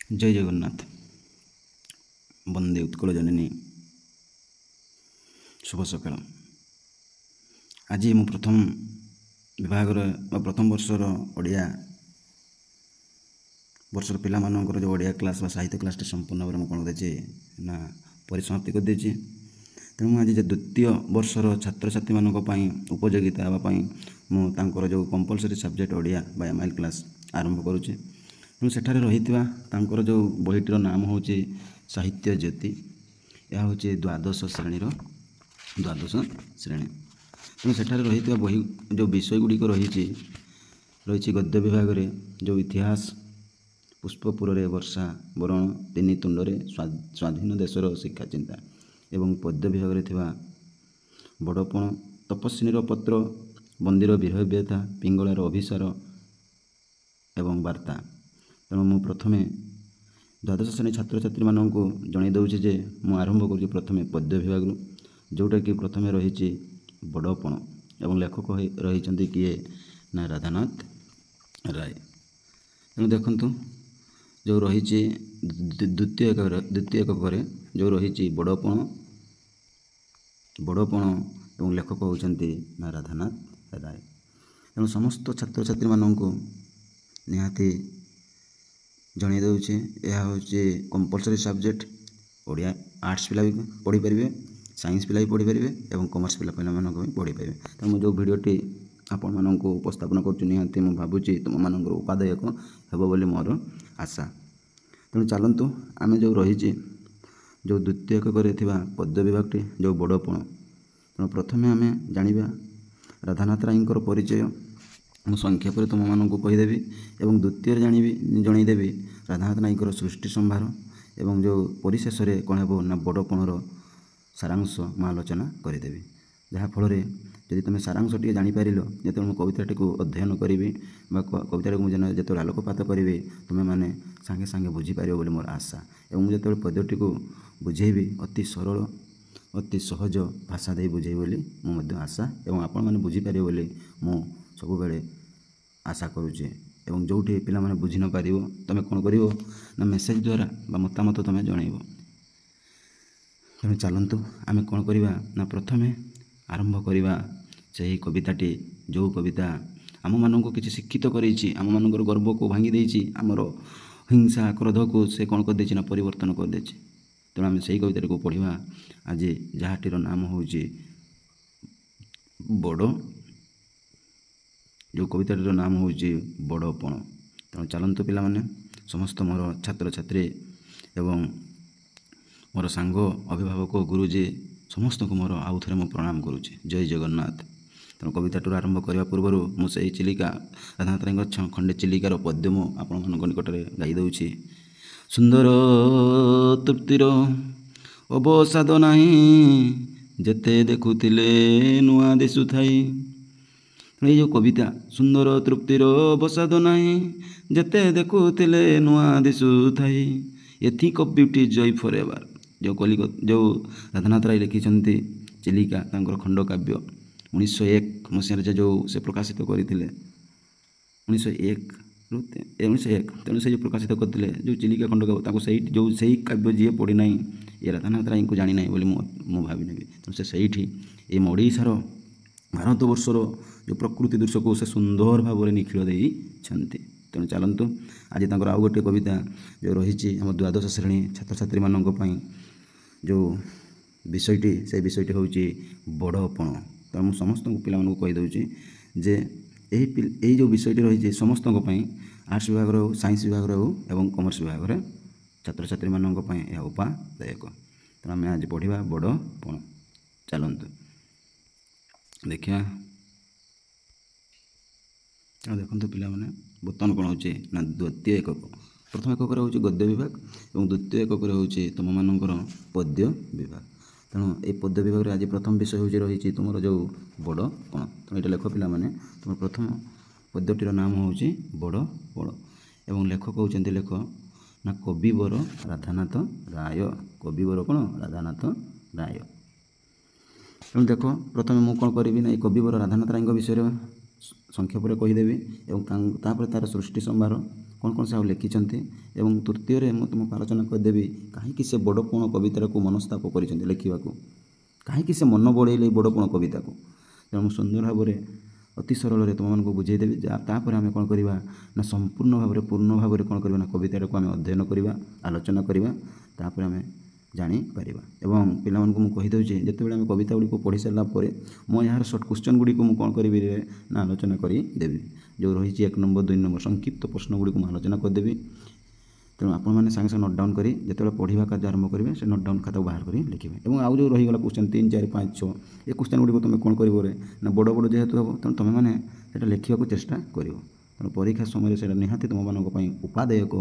जय जगन्नाथ। वंदे उत्कल जननी। शुभ सकाळ। आज मु प्रथम विभाग प्रथम वर्षर ओडिया वर्षर पिला मानकर जो ओडिया क्लास साहित्य क्लास संपूर्ण भाव में कौन कर ना परिसमाप्ति कर देछि। तेणु आज द्वितीय वर्षर छात्र छात्री मानी उपयोगिता हाँपाई मुझे जो कंपलसरी सब्जेक्ट ओडिया बा एमआईएल क्लास आरंभ करुचे। तेणु सेठारे रहितबा तांकर जो बहीटर नाम हूँ साहित्य ज्योति। यह हूँ द्वादश श्रेणी द्वादश श्रेणी। तेणु सेठारे रहितबा बही जो विषय गुड़िक रही गद्य विभाग रे जो इतिहास पुष्पपुर रे वर्षा बरण तीन तुंडरे स्वाधीन देशर शिक्षा चिंता एवं पद्य विभाग रे थिबा बड़पण तपस्विनीर पत्र बंदीर विरह व्यथा पिंगलार अभिसार एवं वार्ता। तेणु मु प्रथमे द्वादश श्रेणी छात्र छात्री मानक जणाई दूचे जे मु आरंभ करुँच प्रथमे पद्य विभाग जोटा कि प्रथमे रही बड़पण एवं लेखक रही किए ना राधानाथ राय। तेणु देखंतु जो रही द्वितीय एकक जो रही बड़पण एवं लेखक होती ना राधानाथ राय। तेणु समस्त छात्र छात्री मानक निहाती जणाई दूचे यह हूँ कंपलसरी सब्जेक्ट। ओडिया आर्ट्स पिला भी पढ़ी पारे, साइंस पिला भी पढ़ी पारे और कॉमर्स पिला भी पढ़ी पारे। तेणु जो भिडियोटी आपण मानक उपस्थापन कर निहाती मुझे भावुची तुम मान उपादायक हेब बोली मोर आशा। तेणु चलतु आम जो रही जो द्वितीय एकक पद्य विभागटी जो बड़पण। तेणु प्रथमे आम जाना राधानाथ रायंकर परिचय मु संक्षेप तुम मानक कहीदेवी एवं द्वितीय जनईदेवी राधानाथ रायंकर सृष्टि संभार एवं जो परिशेष में कौन हे ना बड़पणर सारांश मैं आलोचना करदेवी। जहाँफल जदि तुम सारांश टी जापर जो मुझे कविताटी को अध्ययन करी कविता मुझे जो आलोकपात करी तुम्हें मैंने सांगे सांगे बुझीपार बोली मोर आशा। एवं मुझे जो पद्यटी को बुझेबी अति सरल अति सहज भाषा दे बुझे बोली मुझे आशा एवं आपण मैंने बुझीपार बोली मु सबुबले आशा करुचे। एवं जोठी पिला माने बुझी न पारिबो तमे कोन करिवो ना मेसेज द्वारा बा मतामत तमे जणाइबो। तेणु चलतु आमे कोन करिबा ना प्रथमे आरंभ करिबा सही कविताटी जो कविता आम मानक किसी शिक्षित करेछि, आम मानकर गर्व को भांगी देछि, आमर हिंसा क्रोध को से कौन कर देछि ना परिवर्तन कर देछि। तेणु आम सही कविता को पढ़िबा आज जहाँटीर नाम हूँ बड़ जो कविताटीर नाम हूँ बड़पण। तेणु चलतु पिला माने समस्त मोर छात्र छात्री एवं मोर सांग अभिभावक गुरुजी समस्त को मोर आउ थे प्रणाम करुचे। जय जगन्नाथ। तेणु कविताटर आरंभ करने पूर्व मुझे चिलिका राधानाथ राय खंडे चिलिकार पद्य मु आपण निकट में गाई दूची। सुंदर तृप्तिर अवसाद नहीं जेते देखुथिले नुआ दिशुथाई। ये जो कविता सुंदर तृप्तिर अवसाद नहीं जेते देखुथिले नुआ दिशुथाई एथी of beauty Joy for ever. जो राधानाथ राय लिखिछन्ति चिलिका तांकर खंड काव्य 1901 मसीह जो से प्रकाशित करते 1901 तेणु से जो प्रकाशित करते जो चिलिका खंड काव्य जो सही काव्य जी पढ़ी ना ये राधानाथ राय को जानी ना बोली मु भावी नेबी। तेणु से सही ये ओडिशार भारत वर्षर जो प्रकृति दृश्य को से सुंदर भाव में निखिल देइछन्ति। तेणु चलतु आज तक आउ गोटे कविता जो रही आम द्वादश श्रेणी छात्र छात्री मानक पई जो विषयटी से विषयटी हूँ बड़पण। तो मुझे समस्त पिला कहीदे जे यही जो विषयटी रही समस्त आर्ट्स विभाग हो साइंस विभाग हो एवं कॉमर्स विभाग छात्र छात्री मानक यह उपादायक। तेणु आम आज पढ़ा बड़पण। चलतु देखिए देखो पिला माने बर्तमान कौन होचे ना द्वितीय एकक। प्रथम एकक हूँ गद्य विभाग और द्वितीय एकक हूँ तुम मानकर पद्य विभाग। तेणु ये पद्य विभाग आज प्रथम विषय हूँ रही तुम जो बड़पण। तेणु ये लेख पिला माने तुम प्रथम पद्यटीर नाम हूँ बड़पण एवं लेखक होती लेख ना कविवर राधानाथ राय। कविवर कौन राधानाथ राय। तेणु देख प्रथम मुझे कौन करी ना कविवर राधानाथ राय विषय संक्षेप कहीदेवी और तार सृष्टि संभार କ'ଣ କ'ଣ ସେ ଆଉ ଲେଖିଛନ୍ତି ଏବଂ ତୃତୀୟରେ ମୁଁ ତୁମକୁ ଆଲୋଚନା କରିଦେବି କାହିଁକି ସେ ବଡ଼ପଣ କବିତାକୁ ମନସ୍ତାପ କରିଛନ୍ତି ଲେଖିବାକୁ, କାହିଁକି ସେ ମନ ବଳେଇଲେ ଏଇ ବଡ଼ପଣ କବିତାକୁ। ତେଣୁ ମୁଁ ସୁନ୍ଦର ଭାବରେ ଅତି ସରଳରେ ତୁମମାନଙ୍କୁ ବୁଝେଇଦେବି। ତାପରେ ଆମେ କ'ଣ କରିବା ନା ସମ୍ପୂର୍ଣ୍ଣ ଭାବରେ ପୂର୍ଣ୍ଣ ଭାବରେ କ'ଣ କରିବା ନା କବିତାଟାକୁ ଆମେ ଅଧ୍ୟୟନ କରିବା, ଆଲୋଚନା କରିବା, ତାପରେ ଆମେ ଜାଣିପାରିବା। ଏବଂ ପିଲାମାନଙ୍କୁ ମୁଁ କହିଦେଉଛି ଯେତେବେଳେ ଆମେ କବିତା ଗୁଡ଼ିକୁ ପଢ଼ି ସାରିଲା ପରେ ମୁଁ ଏହାର ସର୍ଟ କ୍ୱେଶ୍ଚନ୍ ଗୁଡ଼ିକୁ ମୁଁ କ'ଣ କରିବି ନା ଆଲୋଚନା କରିଦେବି। ଯେଉଁ ରହିଛି 1 ନମ୍ବର 2 ନମ୍ବର ସଂକ୍ଷିପ୍ତ ପ୍ରଶ୍ନ ଗୁଡ଼ିକୁ ମୁଁ ଆଲୋଚନା କରିଦେବି। ତେଣୁ ଆପଣମାନେ ସାଙ୍ଗେ ସାଙ୍ଗେ ନୋଟ୍ ଡାଉନ୍ କରି ଯେତେବେଳେ ପଢ଼ିବା କାର୍ଯ୍ୟ ଆରମ୍ଭ କରିବେ ସେ ନୋଟ୍ ଡାଉନ୍ ଖାତାକୁ ବାହାର କରି ଲେଖିବେ। ଏବଂ ଆଉ ଯେଉଁ ରହିଗଲା କ୍ୱେଶ୍ଚନ୍ 3, 4, 5, 6 ଏ କ୍ୱେଶ୍ଚନ୍ ଗୁଡ଼ିକୁ ତୁମେ କ'ଣ କରିବ ନା ବଡ଼ ବଡ଼ ଯେହେତୁ ହେବ ତେଣୁ ତୁମେମାନେ ସେଇଟା ଲେଖିବାକୁ ଚେଷ୍ଟା କରିବ। ତେଣୁ ପରୀକ୍ଷା ସମୟରେ ସେଇଟା ନିହାତି ତୁମମାନଙ୍କ ପାଇଁ ଉପାଦେୟକ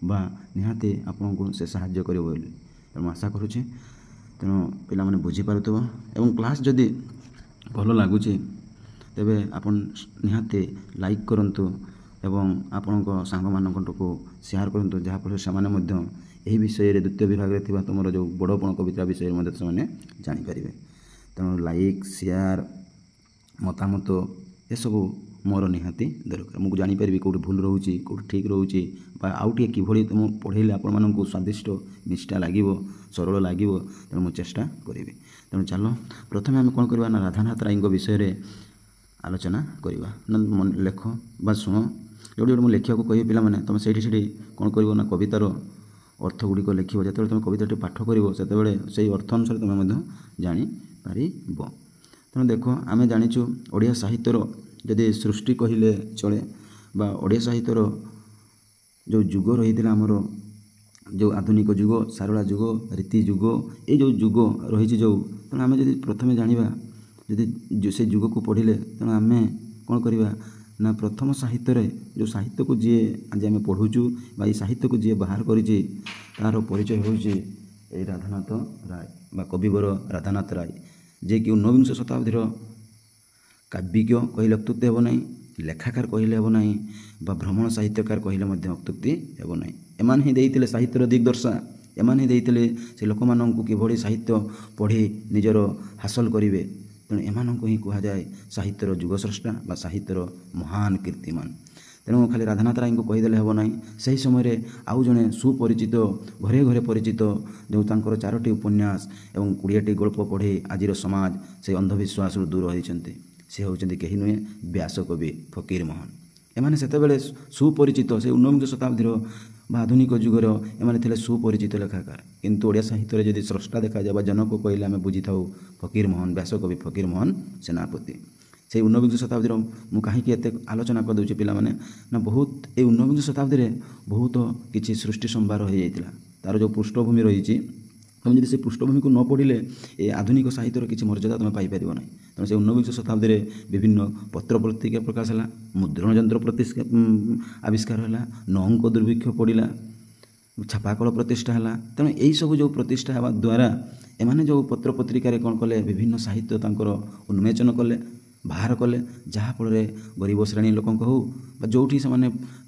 ବା ନିହାତି ଆପଣଙ୍କୁ ସେ ସାହାଯ୍ୟ କରିବ ବୋଲି ତେଣୁ ଆଶା କରୁଛି। ତେଣୁ ପିଲାମାନେ ବୁଝିପାରୁଥିବ ଏବଂ କ୍ଲାସ୍ ଯଦି ଭଲ ଲାଗୁଛି ତେବେ ଆପଣ ନିହାତି ଲାଇକ୍ କରନ୍ତୁ ଏବଂ ଆପଣଙ୍କ ସାଙ୍ଗମାନଙ୍କଠୁ ସେୟାର କରନ୍ତୁ, ଯାହାଫଳରେ ସେମାନେ ମଧ୍ୟ ଏହି ବିଷୟରେ ଦ୍ୱିତୀୟ ବିଭାଗରେ ଥିବା ତୁମର ଯେଉଁ ବଡ଼ପଣ କବିତା ବିଷୟରେ ମଧ୍ୟ ସେମାନେ ଜାଣିପାରିବେ। ତେଣୁ ଲାଇକ୍, ସେୟାର, ମତାମତ ଏସବୁ ମୋର ନିହାତି ଦରକାର। ମୁଁ ଜାଣିପାରିବି କେଉଁଠି ଭୁଲ ରହୁଛି, କେଉଁଠି ଠିକ୍ ରହୁଛି ବା ଆଉ ଟିକେ କିଭଳି ମୁଁ ପଢ଼େଇଲେ ଆପଣମାନଙ୍କୁ ସ୍ୱାଦିଷ୍ଟ ନିଷ୍ଠା ଲାଗିବ, ସରଳ ଲାଗିବ, ତେଣୁ ମୁଁ ଚେଷ୍ଟା କରିବି। ତେଣୁ ଚାଲ ପ୍ରଥମେ ଆମେ କ'ଣ କରିବା ନା ରାଧାନାଥ ରାୟଙ୍କ ବିଷୟରେ ଆଲୋଚନା କରିବା। ନା ଲେଖ ବା ଶୁଣ, ଯେଉଁଠି ମୁଁ ଲେଖିବାକୁ କହିବି ପିଲାମାନେ ତୁମେ ସେଇଠି କ'ଣ କରିବ ନା କବିତାର ଅର୍ଥ ଗୁଡ଼ିକ ଲେଖିବ। ଯେତେବେଳେ ତୁମେ କବିତାଟି ପାଠ କରିବ ସେତେବେଳେ ସେଇ ଅର୍ଥ ଅନୁସାରେ ତୁମେ ମଧ୍ୟ ଜାଣିପାରିବ। ତେଣୁ ଦେଖ ଆମେ ଜାଣିଛୁ ଓଡ଼ିଆ ସାହିତ୍ୟର ଯଦି ସୃଷ୍ଟି କହିଲେ ଚଳେ ବା ଓଡ଼ିଆ ସାହିତ୍ୟର ଯେଉଁ ଯୁଗ ରହିଥିଲା ଆମର ଯେଉଁ ଆଧୁନିକ ଯୁଗ, ସାରଳା ଯୁଗ, ରୀତି ଯୁଗ, ଏଇ ଯେଉଁ ଯୁଗ ରହିଛି ଯେଉଁ, ତେଣୁ ଆମେ ଯଦି ପ୍ରଥମେ ଜାଣିବା ଯଦି ସେ ଯୁଗକୁ ପଢ଼ିଲେ ତେଣୁ ଆମେ କ'ଣ କରିବା ନା ପ୍ରଥମ ସାହିତ୍ୟରେ ଯେଉଁ ସାହିତ୍ୟକୁ ଯିଏ ଆଜି ଆମେ ପଢ଼ୁଛୁ ବା ଏଇ ସାହିତ୍ୟକୁ ଯିଏ ବାହାର କରିଛି ତାହାର ପରିଚୟ ହେଉଛି ଏଇ ରାଧାନାଥ ରାୟ ବା କବିବର ରାଧାନାଥ ରାୟ, ଯିଏକି 19ବିଂଶ ଶତାବ୍ଦୀର କାବ୍ୟିକ କହିଲେ ଅତ୍ୟୁକ୍ତି ହେବ ନାହିଁ, ଲେଖାକାର କହିଲେ ହେବ ନାହିଁ ବା ଭ୍ରମଣ ସାହିତ୍ୟକାର କହିଲେ ମଧ୍ୟ ଅତ୍ୟୁକ୍ତି ହେବ ନାହିଁ। ଏମାନେ ହିଁ ଦେଇଥିଲେ ସାହିତ୍ୟର ଦିଗ୍ଦର୍ଶା, ଏମାନେ ହିଁ ଦେଇଥିଲେ ସେ ଲୋକମାନଙ୍କୁ କିଭଳି ସାହିତ୍ୟ ପଢ଼ି ନିଜର ହାସଲ କରିବେ। ତେଣୁ ଏମାନଙ୍କୁ ହିଁ କୁହାଯାଏ ସାହିତ୍ୟର ଯୁଗସ୍ରଷ୍ଟା ବା ସାହିତ୍ୟର ମହାନ କୀର୍ତ୍ତିମାନ। ତେଣୁ ଖାଲି ରାଧାନାଥ ରାୟଙ୍କୁ କହିଦେଲେ ହେବ ନାହିଁ। ସେହି ସମୟରେ ଆଉ ଜଣେ ସୁପରିଚିତ, ଘରେ ଘରେ ପରିଚିତ, ଯେଉଁ ତାଙ୍କର 4ଟି ଉପନ୍ୟାସ ଏବଂ 20ଟି ଗଳ୍ପ ପଢ଼ି ଆଜିର ସମାଜ ସେହି ଅନ୍ଧବିଶ୍ୱାସରୁ ଦୂର ହୋଇଛନ୍ତି, ସେ ହେଉଛନ୍ତି କେହି ନୁହେଁ ବ୍ୟାସକବି ଫକୀରମୋହନ। ଏମାନେ ସେତେବେଳେ ସୁପରିଚିତ, ସେ 19ବିଂଶ ଶତାବ୍ଦୀର ବା ଆଧୁନିକ ଯୁଗର ଏମାନେ ଥିଲେ ସୁପରିଚିତ ଲେଖାକାର। କିନ୍ତୁ ଓଡ଼ିଆ ସାହିତ୍ୟରେ ଯଦି ସ୍ରଷ୍ଟା ଦେଖାଯାଏ ବା ଜନକ କହିଲେ ଆମେ ବୁଝିଥାଉ ଫକୀରମୋହନ, ବ୍ୟାସକବି ଫକୀରମୋହନ ସେନାପତି। ସେଇ 19ବିଂଶ ଶତାବ୍ଦୀର ମୁଁ କାହିଁକି ଏତେ ଆଲୋଚନା କରିଦେଉଛି ପିଲାମାନେ ନା ବହୁତ ଏଇ 19ବିଂଶ ଶତାବ୍ଦୀରେ ବହୁତ କିଛି ସୃଷ୍ଟି ସମ୍ଭାର ହୋଇଯାଇଥିଲା। ତା'ର ଯେଉଁ ପୃଷ୍ଠଭୂମି ରହିଛି ତୁମେ ଯଦି ସେ ପୃଷ୍ଠଭୂମିକୁ ନ ପଢ଼ିଲେ ଏ ଆଧୁନିକ ସାହିତ୍ୟର କିଛି ମର୍ଯ୍ୟାଦା ତୁମେ ପାଇପାରିବ ନାହିଁ। ତେଣୁ ସେ 19ବିଂଶ ଶତାବ୍ଦୀରେ ବିଭିନ୍ନ ପତ୍ର ପତ୍ରିକା ପ୍ରକାଶ ହେଲା, ମୁଦ୍ରଣ ଯନ୍ତ୍ର ଆବିଷ୍କାର ହେଲା, ନଅଙ୍କ ଦୁର୍ଭିକ୍ଷ ପଡ଼ିଲା, ଛାପାକଳ ପ୍ରତିଷ୍ଠା ହେଲା। ତେଣୁ ଏହିସବୁ ଯେଉଁ ପ୍ରତିଷ୍ଠା ହେବା ଦ୍ୱାରା ଏମାନେ ଯେଉଁ ପତ୍ର ପତ୍ରିକାରେ କ'ଣ କଲେ ବିଭିନ୍ନ ସାହିତ୍ୟ ତାଙ୍କର ଉନ୍ମୋଚନ କଲେ, ବାହାର କଲେ, ଯାହାଫଳରେ ଗରିବ ଶ୍ରେଣୀ ଲୋକଙ୍କ ହେଉ ବା ଯେଉଁଠି ସେମାନେ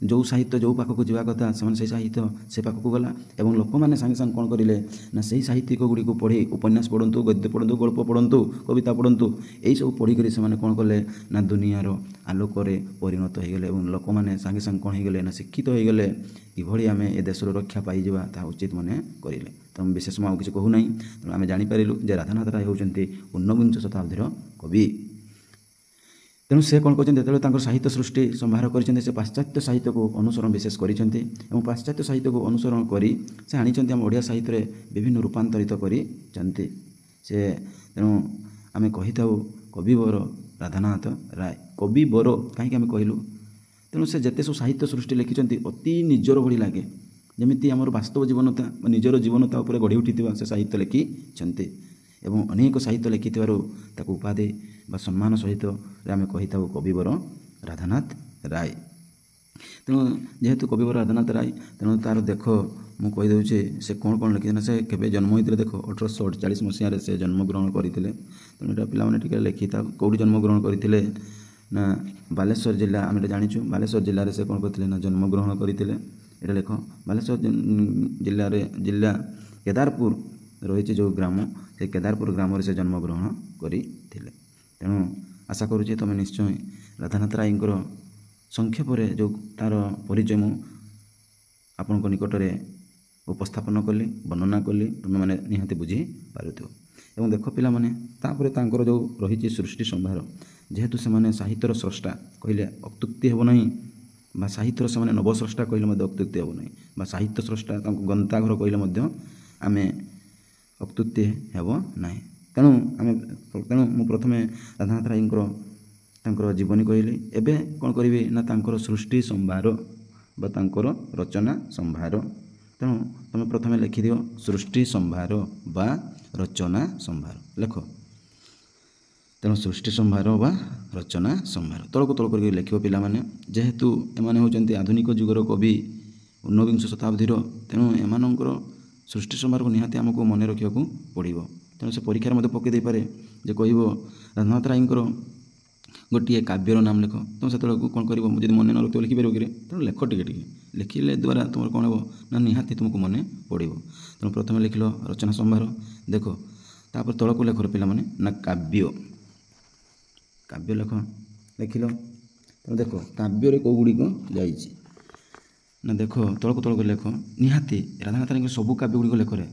ଯେଉଁ ସାହିତ୍ୟ ଯେଉଁ ପାଖକୁ ଯିବା କଥା ସେମାନେ ସେହି ସାହିତ୍ୟ ସେ ପାଖକୁ ଗଲା ଏବଂ ଲୋକମାନେ ସାଙ୍ଗେ ସାଙ୍ଗେ କ'ଣ କରିଲେ ନା ସେହି ସାହିତ୍ୟିକ ଗୁଡ଼ିକୁ ପଢ଼ି ଉପନ୍ୟାସ ପଢ଼ନ୍ତୁ, ଗଦ୍ୟ ପଢ଼ନ୍ତୁ, ଗଳ୍ପ ପଢ଼ନ୍ତୁ, କବିତା ପଢ଼ନ୍ତୁ, ଏହିସବୁ ପଢ଼ିକରି ସେମାନେ କ'ଣ କଲେ ନା ଦୁନିଆର ଆଲୋକରେ ପରିଣତ ହୋଇଗଲେ ଏବଂ ଲୋକମାନେ ସାଙ୍ଗେ ସାଙ୍ଗେ କ'ଣ ହୋଇଗଲେ ନା ଶିକ୍ଷିତ ହୋଇଗଲେ। କିଭଳି ଆମେ ଏ ଦେଶର ରକ୍ଷା ପାଇଯିବା ତାହା ଉଚିତ ମନେ କରିଲେ। ତେଣୁ ବିଶେଷ ମୁଁ ଆଉ କିଛି କହୁନାହିଁ। ତେଣୁ ଆମେ ଜାଣିପାରିଲୁ ଯେ ରାଧାନାଥ ରାୟ ହେଉଛନ୍ତି 19ବିଂଶ ଶତାବ୍ଦୀର କବି। ତେଣୁ ସେ କ'ଣ କରିଛନ୍ତି ଯେତେବେଳେ ତାଙ୍କର ସାହିତ୍ୟ ସୃଷ୍ଟି ସମ୍ଭାର କରିଛନ୍ତି ସେ ପାଶ୍ଚାତ୍ୟ ସାହିତ୍ୟକୁ ଅନୁସରଣ ବିଶେଷ କରିଛନ୍ତି ଏବଂ ପାଶ୍ଚାତ୍ୟ ସାହିତ୍ୟକୁ ଅନୁସରଣ କରି ସେ ଆଣିଛନ୍ତି ଆମ ଓଡ଼ିଆ ସାହିତ୍ୟରେ ବିଭିନ୍ନ ରୂପାନ୍ତରିତ କରିଛନ୍ତି ସେ। ତେଣୁ ଆମେ କହିଥାଉ କବିବର ରାଧାନାଥ ରାୟ। କବିବର କାହିଁକି ଆମେ କହିଲୁ, ତେଣୁ ସେ ଯେତେ ସବୁ ସାହିତ୍ୟ ସୃଷ୍ଟି ଲେଖିଛନ୍ତି ଅତି ନିଜର ଭଳି ଲାଗେ, ଯେମିତି ଆମର ବାସ୍ତବ ଜୀବନତା ବା ନିଜର ଜୀବନତା ଉପରେ ଗଢ଼ି ଉଠିଥିବା ସେ ସାହିତ୍ୟ ଲେଖିଛନ୍ତି ଏବଂ ଅନେକ ସାହିତ୍ୟ ଲେଖିଥିବାରୁ ତାକୁ ଉପାଧି ବା ସମ୍ମାନ ସହିତରେ ଆମେ କହିଥାଉ କବିବର ରାଧାନାଥ ରାୟ। ତେଣୁ ଯେହେତୁ କବିବର ରାଧାନାଥ ରାୟ ତେଣୁ ତା'ର ଦେଖ ମୁଁ କହିଦେଉଛି ସେ କ'ଣ କ'ଣ ଲେଖିଥିଲେ ନା ସେ କେବେ ଜନ୍ମ ହୋଇଥିଲେ ଦେଖ 1848 ମସିହାରେ ସେ ଜନ୍ମଗ୍ରହଣ କରିଥିଲେ। ତେଣୁ ଏଇଟା ପିଲାମାନେ ଟିକେ ଲେଖିଥାଉ କେଉଁଠି ଜନ୍ମଗ୍ରହଣ କରିଥିଲେ ନା ବାଲେଶ୍ୱର ଜିଲ୍ଲା, ଆମେ ଏଇଟା ଜାଣିଛୁ ବାଲେଶ୍ୱର ଜିଲ୍ଲାରେ ସେ କ'ଣ କରିଥିଲେ ନା ଜନ୍ମଗ୍ରହଣ କରିଥିଲେ। ଏଇଟା ଲେଖ ବାଲେଶ୍ୱର ଜିଲ୍ଲା କେଦାରପୁର ରହିଛି ଯେଉଁ ଗ୍ରାମ, ସେ କେଦାରପୁର ଗ୍ରାମରେ ସେ ଜନ୍ମଗ୍ରହଣ କରିଥିଲେ। ତେଣୁ ଆଶା କରୁଛି ତୁମେ ନିଶ୍ଚୟ ରାଧାନାଥ ରାୟଙ୍କର ସଂକ୍ଷେପରେ ଯେଉଁ ତା'ର ପରିଚୟ ମୁଁ ଆପଣଙ୍କ ନିକଟରେ ଉପସ୍ଥାପନ କଲି, ବର୍ଣ୍ଣନା କଲି, ତୁମେମାନେ ନିହାତି ବୁଝିପାରୁଥିବ। ଏବଂ ଦେଖ ପିଲାମାନେ, ତାପରେ ତାଙ୍କର ଯେଉଁ ରହିଛି ସୃଷ୍ଟି ସମ୍ଭାର, ଯେହେତୁ ସେମାନେ ସାହିତ୍ୟର ସ୍ରଷ୍ଟା କହିଲେ ଅତ୍ୟୁକ୍ତି ହେବ ନାହିଁ, ବା ସାହିତ୍ୟର ସେମାନେ ନବସ୍ରଷ୍ଟା କହିଲେ ମଧ୍ୟ ଅତ୍ୟୁକ୍ତି ହେବ ନାହିଁ, ବା ସାହିତ୍ୟ ସ୍ରଷ୍ଟା ତାଙ୍କୁ ଗନ୍ତାଘର କହିଲେ ମଧ୍ୟ ଆମେ ଅତ୍ୟୁକ୍ତି ହେବ ନାହିଁ। ତେଣୁ ମୁଁ ପ୍ରଥମେ ରାଧାନାଥ ରାୟଙ୍କର ତାଙ୍କର ଜୀବନୀ କହିଲି। ଏବେ କ'ଣ କରିବି ନା ତାଙ୍କର ସୃଷ୍ଟି ସମ୍ଭାର ବା ତାଙ୍କର ରଚନା ସମ୍ଭାର। ତେଣୁ ତୁମେ ପ୍ରଥମେ ଲେଖିଦିଅ ସୃଷ୍ଟି ସମ୍ଭାର ବା ରଚନା ସମ୍ଭାର ଲେଖ। ତେଣୁ ସୃଷ୍ଟି ସମ୍ଭାର ବା ରଚନା ସମ୍ଭାର ତଳକୁ ତଳ କରିକି ଲେଖିବ ପିଲାମାନେ। ଯେହେତୁ ଏମାନେ ହେଉଛନ୍ତି ଆଧୁନିକ ଯୁଗର କବି, ଊନବିଂଶ ଶତାବ୍ଦୀର, ତେଣୁ ଏମାନଙ୍କର ସୃଷ୍ଟି ସମ୍ଭାରକୁ ନିହାତି ଆମକୁ ମନେ ରଖିବାକୁ ପଡ଼ିବ। ତେଣୁ ସେ ପରୀକ୍ଷାରେ ମଧ୍ୟ ପକାଇ ଦେଇପାରେ ଯେ କହିବ ରାଧାନାଥ ରାୟଙ୍କର ଗୋଟିଏ କାବ୍ୟର ନାମ ଲେଖ। ତେଣୁ ସେତେବେଳକୁ କ'ଣ କରିବ, ମୁଁ ଯଦି ମନେ ନ ରଖିବ ଲେଖିପାରିବ କିରେ? ତେଣୁ ଲେଖ ଟିକେ ଟିକେ, ଲେଖିଲେ ଦ୍ୱାରା ତୁମର କ'ଣ ହେବ ନା ନିହାତି ତୁମକୁ ମନେ ପଡ଼ିବ। ତେଣୁ ପ୍ରଥମେ ଲେଖିଲ ରଚନା ସମ୍ଭାର। ଦେଖ ତାପରେ ତଳକୁ ଲେଖ ପିଲାମାନେ ନା କାବ୍ୟ। କାବ୍ୟ ଲେଖ, ଲେଖିଲ। ତେଣୁ ଦେଖ କାବ୍ୟରେ କେଉଁ ଗୁଡ଼ିକ ଯାଇଛି ନା ଦେଖ ତଳକୁ ତଳକୁ ଲେଖ। ନିହାତି ରାଧାନାଥ ରାୟଙ୍କର ସବୁ କାବ୍ୟ ଗୁଡ଼ିକ ଲେଖରେ,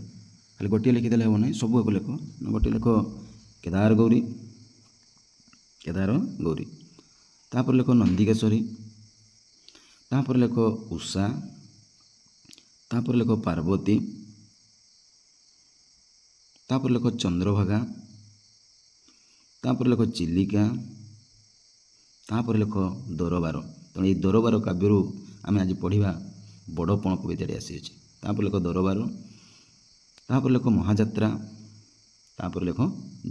ଖାଲି ଗୋଟିଏ ଲେଖିଦେଲେ ହେବ ନାହିଁ, ସବୁ ଲେଖ। ଗୋଟିଏ ଲେଖ କେଦାର ଗୌରୀ, କେଦାର ଗୌରୀ। ତାପରେ ଲେଖ ନନ୍ଦିକେଶ୍ୱରୀ, ତାପରେ ଲେଖ ଉଷା, ତାପରେ ଲେଖ ପାର୍ବତୀ, ତାପରେ ଲେଖ ଚନ୍ଦ୍ରଭାଗା, ତାପରେ ଲେଖ ଚିଲିକା, ତାପରେ ଲେଖ ଦରବାର। ତେଣୁ ଏହି ଦରବାର କାବ୍ୟରୁ ଆମେ ଆଜି ପଢ଼ିବା ବଡ଼ପଣ କବିତାଟି ଆସିଅଛି। ତାପରେ ଲେଖ ଦରବାର, ତାପରେ ଲେଖ ମହାଯାତ୍ରା, ତାପରେ ଲେଖ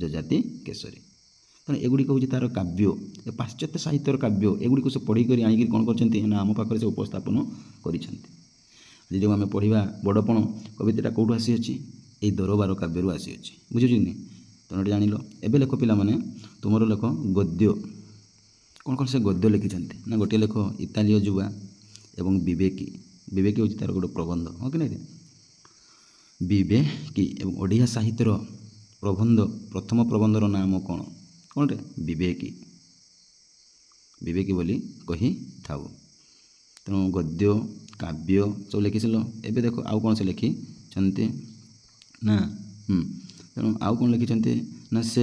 ଯଯାତି କେଶରୀ। ତେଣୁ ଏଗୁଡ଼ିକ ହେଉଛି ତା'ର କାବ୍ୟ, ଏ ପାଶ୍ଚାତ୍ୟ ସାହିତ୍ୟର କାବ୍ୟ। ଏଗୁଡ଼ିକୁ ସେ ପଢ଼ିକରି ଆଣିକରି କ'ଣ କରିଛନ୍ତି ନା ଆମ ପାଖରେ ସେ ଉପସ୍ଥାପନ କରିଛନ୍ତି। ଆଜି ଯେଉଁ ଆମେ ପଢ଼ିବା ବଡ଼ପଣ କବିତାଟା କେଉଁଠୁ ଆସିଅଛି? ଏହି ଦରବାର କାବ୍ୟରୁ ଆସିଅଛି। ବୁଝୁଛି କି? ତେଣୁ ଏଠି ଜାଣିଲ। ଏବେ ଲେଖ ପିଲାମାନେ ତୁମର ଲେଖ ଗଦ୍ୟ। କ'ଣ କ'ଣ ସେ ଗଦ୍ୟ ଲେଖିଛନ୍ତି ନା ଗୋଟିଏ ଲେଖ ଇତାଲୀୟ ଯୁବା ଏବଂ ବିବେକୀ। ବିବେକୀ ହେଉଛି ତା'ର ଗୋଟେ ପ୍ରବନ୍ଧ, ହଁ କି ନାହିଁ? ବିବେକୀ ଏବଂ ଓଡ଼ିଆ ସାହିତ୍ୟର ପ୍ରବନ୍ଧ, ପ୍ରଥମ ପ୍ରବନ୍ଧର ନାମ କ'ଣ? କ'ଣଟେ? ବିବେକୀ। ବିବେକୀ ବୋଲି କହିଥାଉ। ତେଣୁ ଗଦ୍ୟ କାବ୍ୟ ସବୁ ଲେଖିଥିଲ। ଏବେ ଦେଖ ଆଉ କ'ଣ ସେ ଲେଖିଛନ୍ତି ନା ତେଣୁ ଆଉ କ'ଣ ଲେଖିଛନ୍ତି ନା ସେ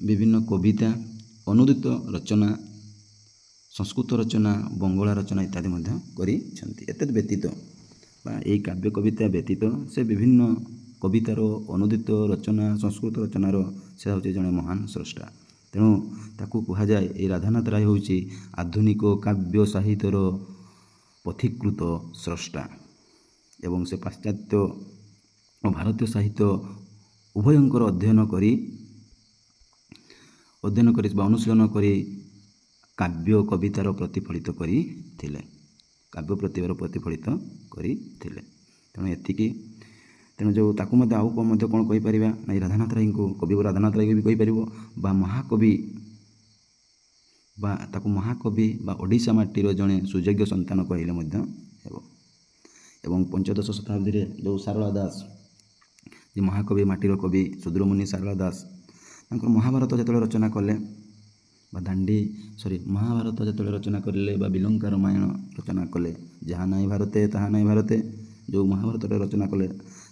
ବିଭିନ୍ନ କବିତା, ଅନୁଦିତ ରଚନା, ସଂସ୍କୃତ ରଚନା, ବଙ୍ଗଳା ରଚନା ଇତ୍ୟାଦି ମଧ୍ୟ କରିଛନ୍ତି। ଏତଦ୍ ବ୍ୟତୀତ ବା ଏହି କାବ୍ୟ କବିତା ବ୍ୟତୀତ ସେ ବିଭିନ୍ନ କବିତାର ଅନୁଦିତ ରଚନା, ସଂସ୍କୃତ ରଚନାର ସେ ହେଉଛି ଜଣେ ମହାନ ସ୍ରଷ୍ଟା। ତେଣୁ ତାକୁ କୁହାଯାଏ ଏହି ରାଧାନାଥ ରାୟ ହେଉଛି ଆଧୁନିକ କାବ୍ୟ ସାହିତ୍ୟର ପଥୀକୃତ ସ୍ରଷ୍ଟା। ଏବଂ ସେ ପାଶ୍ଚାତ୍ୟ ଓ ଭାରତୀୟ ସାହିତ୍ୟ ଉଭୟଙ୍କର ଅଧ୍ୟୟନ କରି ବା ଅନୁଶୀଳନ କରି କାବ୍ୟ କବିତାର ପ୍ରତିଫଳିତ କରିଥିଲେ, କାବ୍ୟ ପ୍ରତିଭାର ପ୍ରତିଫଳିତ କରିଥିଲେ। ତେଣୁ ଏତିକି। ତେଣୁ ଯେଉଁ ତାକୁ ମଧ୍ୟ ଆଉ ମଧ୍ୟ କ'ଣ କହିପାରିବା ନା ଏହି ରାଧାନାଥ ରାୟଙ୍କୁ, କବି ରାଧାନାଥ ରାୟଙ୍କୁ ବି କହିପାରିବ ବା ମହାକବି, ବା ତାକୁ ମହାକବି ବା ଓଡ଼ିଶା ମାଟିର ଜଣେ ସୁଯୋଗ୍ୟ ସନ୍ତାନ କହିଲେ ମଧ୍ୟ ହେବ। ଏବଂ ପଞ୍ଚଦଶ ଶତାବ୍ଦୀରେ ଯେଉଁ ସାରଳା ଦାସ, ଯେ ମହାକବି, ମାଟିର କବି ଶୂଦ୍ରମୁନି ସାରଳା ଦାସ, ତାଙ୍କର ମହାଭାରତ ଯେତେବେଳେ ରଚନା କଲେ ବା ମହାଭାରତ ଯେତେବେଳେ ରଚନା କଲେ ବା ବିଲଙ୍କା ରାମାୟଣ ରଚନା କଲେ, ଯାହା ନାହିଁ ଭାରତେ ତାହା ନାହିଁ ଭାରତେ, ଯେଉଁ ମହାଭାରତଟା ରଚନା କଲେ,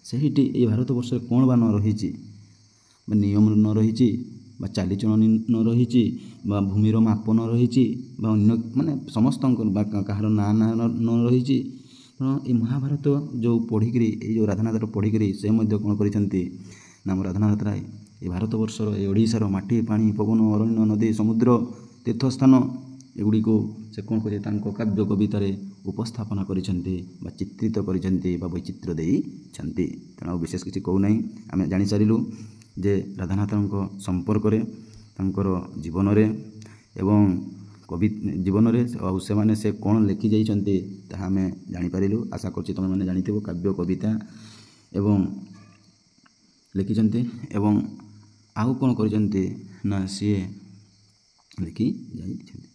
ସେହିଟି ଏହି ଭାରତବର୍ଷରେ କ'ଣ ବା ନ ରହିଛି, ବା ନିୟମ ନ ରହିଛି, ବା ଚାଲିଚଳଣି ନ ରହିଛି, ବା ଭୂମିର ମାପ ନ ରହିଛି, ବା ଅନ୍ୟ ମାନେ ସମସ୍ତଙ୍କର ବା କାହାର ନାଁ ନ ରହିଛି। ତେଣୁ ଏହି ମହାଭାରତ ଯେଉଁ ପଢ଼ିକରି, ଏଇ ଯେଉଁ ରାଧାନାଥର ପଢ଼ିକରି ସେ ମଧ୍ୟ କ'ଣ କରିଛନ୍ତି ନା ଆମ ରାଧାନାଥ ରାୟ ଏ ଭାରତବର୍ଷର, ଏ ଓଡ଼ିଶାର ମାଟି, ପାଣି, ପବନ, ଅରଣ୍ୟ, ନଦୀ, ସମୁଦ୍ର, ତୀର୍ଥସ୍ଥାନ ଏଗୁଡ଼ିକୁ ସେ କ'ଣ କରିବେ ତାଙ୍କ କାବ୍ୟ କବିତାରେ ଉପସ୍ଥାପନ କରିଛନ୍ତି ବା ଚିତ୍ରିତ କରିଛନ୍ତି ବା ବୈଚିତ୍ର୍ୟ ଦେଇଛନ୍ତି। ତେଣୁ ଆଉ ବିଶେଷ କିଛି କହୁନାହିଁ। ଆମେ ଜାଣିସାରିଲୁ ଯେ ରାଧାନାଥଙ୍କ ସମ୍ପର୍କରେ, ତାଙ୍କର ଜୀବନରେ ଏବଂ କବି ଜୀବନରେ, ଆଉ ସେମାନେ ସେ କ'ଣ ଲେଖି ଯାଇଛନ୍ତି ତାହା ଆମେ ଜାଣିପାରିଲୁ। ଆଶା କରୁଛି ତୁମେମାନେ ଜାଣିଥିବ କାବ୍ୟ କବିତା ଏବଂ ଲେଖିଛନ୍ତି ଏବଂ ଆଉ କ'ଣ କରିଛନ୍ତି ନା ସିଏ ଲେଖି ଯାଇଛନ୍ତି।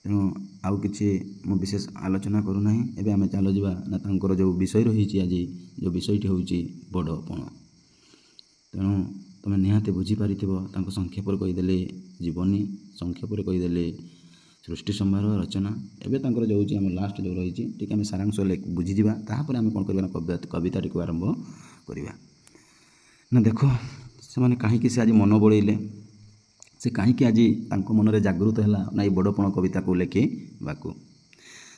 ତେଣୁ ଆଉ କିଛି ମୁଁ ବିଶେଷ ଆଲୋଚନା କରୁନାହିଁ। ଏବେ ଆମେ ଚାଲ ଯିବା ନା ତାଙ୍କର ଯେଉଁ ବିଷୟ ରହିଛି, ଆଜି ଯେଉଁ ବିଷୟଟି ହେଉଛି ବଡ଼ପଣ। ତେଣୁ ତୁମେ ନିହାତି ବୁଝିପାରିଥିବ। ତାଙ୍କୁ ସଂକ୍ଷେପରେ କହିଦେଲେ ଜୀବନୀ, ସଂକ୍ଷେପରେ କହିଦେଲେ ସୃଷ୍ଟି ସମ୍ଭାର ରଚନା। ଏବେ ତାଙ୍କର ଯେଉଁ ହେଉଛି ଆମ ଲାଷ୍ଟ ଯେଉଁ ରହିଛି ଟିକେ ଆମେ ସାରାଂଶ ବୁଝିଯିବା, ତାପରେ ଆମେ କ'ଣ କରିବା ନା କବିତାଟିକୁ ଆରମ୍ଭ କରିବା। ନା ଦେଖ ସେମାନେ କାହିଁକି ସେ ଆଜି ମନ ବଳେଇଲେ, ସେ କାହିଁକି ଆଜି ତାଙ୍କ ମନରେ ଜାଗୃତ ହେଲା ନା ଏଇ ବଡ଼ପଣ କବିତାକୁ ଲେଖିବାକୁ।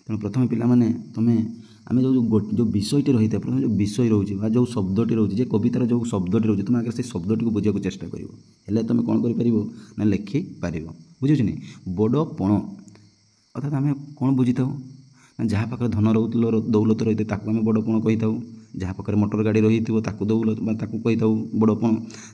ତେଣୁ ପ୍ରଥମେ ପିଲାମାନେ ଆମେ ଯେଉଁ ବିଷୟଟି ରହିଥାଏ, ପ୍ରଥମେ ଯେଉଁ ବିଷୟ ରହୁଛି ବା ଯେଉଁ ଶବ୍ଦଟି ରହୁଛି, ଯେ କବିତାର ଯେଉଁ ଶବ୍ଦଟି ରହୁଛି, ତୁମେ ଆଗରେ ସେଇ ଶବ୍ଦଟିକୁ ବୁଝିବାକୁ ଚେଷ୍ଟା କରିବ, ହେଲେ ତୁମେ କ'ଣ କରିପାରିବ ନା ଲେଖିପାରିବ। ବୁଝୁଛି ନି? ବଡ଼ପଣ ଅର୍ଥାତ୍ ଆମେ କ'ଣ ବୁଝିଥାଉ ନା ଯାହା ପାଖରେ ଧନ ଦୌଲତ ରହିଥାଏ ତାକୁ ଆମେ ବଡ଼ପଣ କହିଥାଉ। ଯାହା ପାଖରେ ମୋଟର ଗାଡ଼ି ରହିଥିବ ତାକୁ ଦୌଲତ ବା ତାକୁ କହିଥାଉ ବଡ଼ପଣ।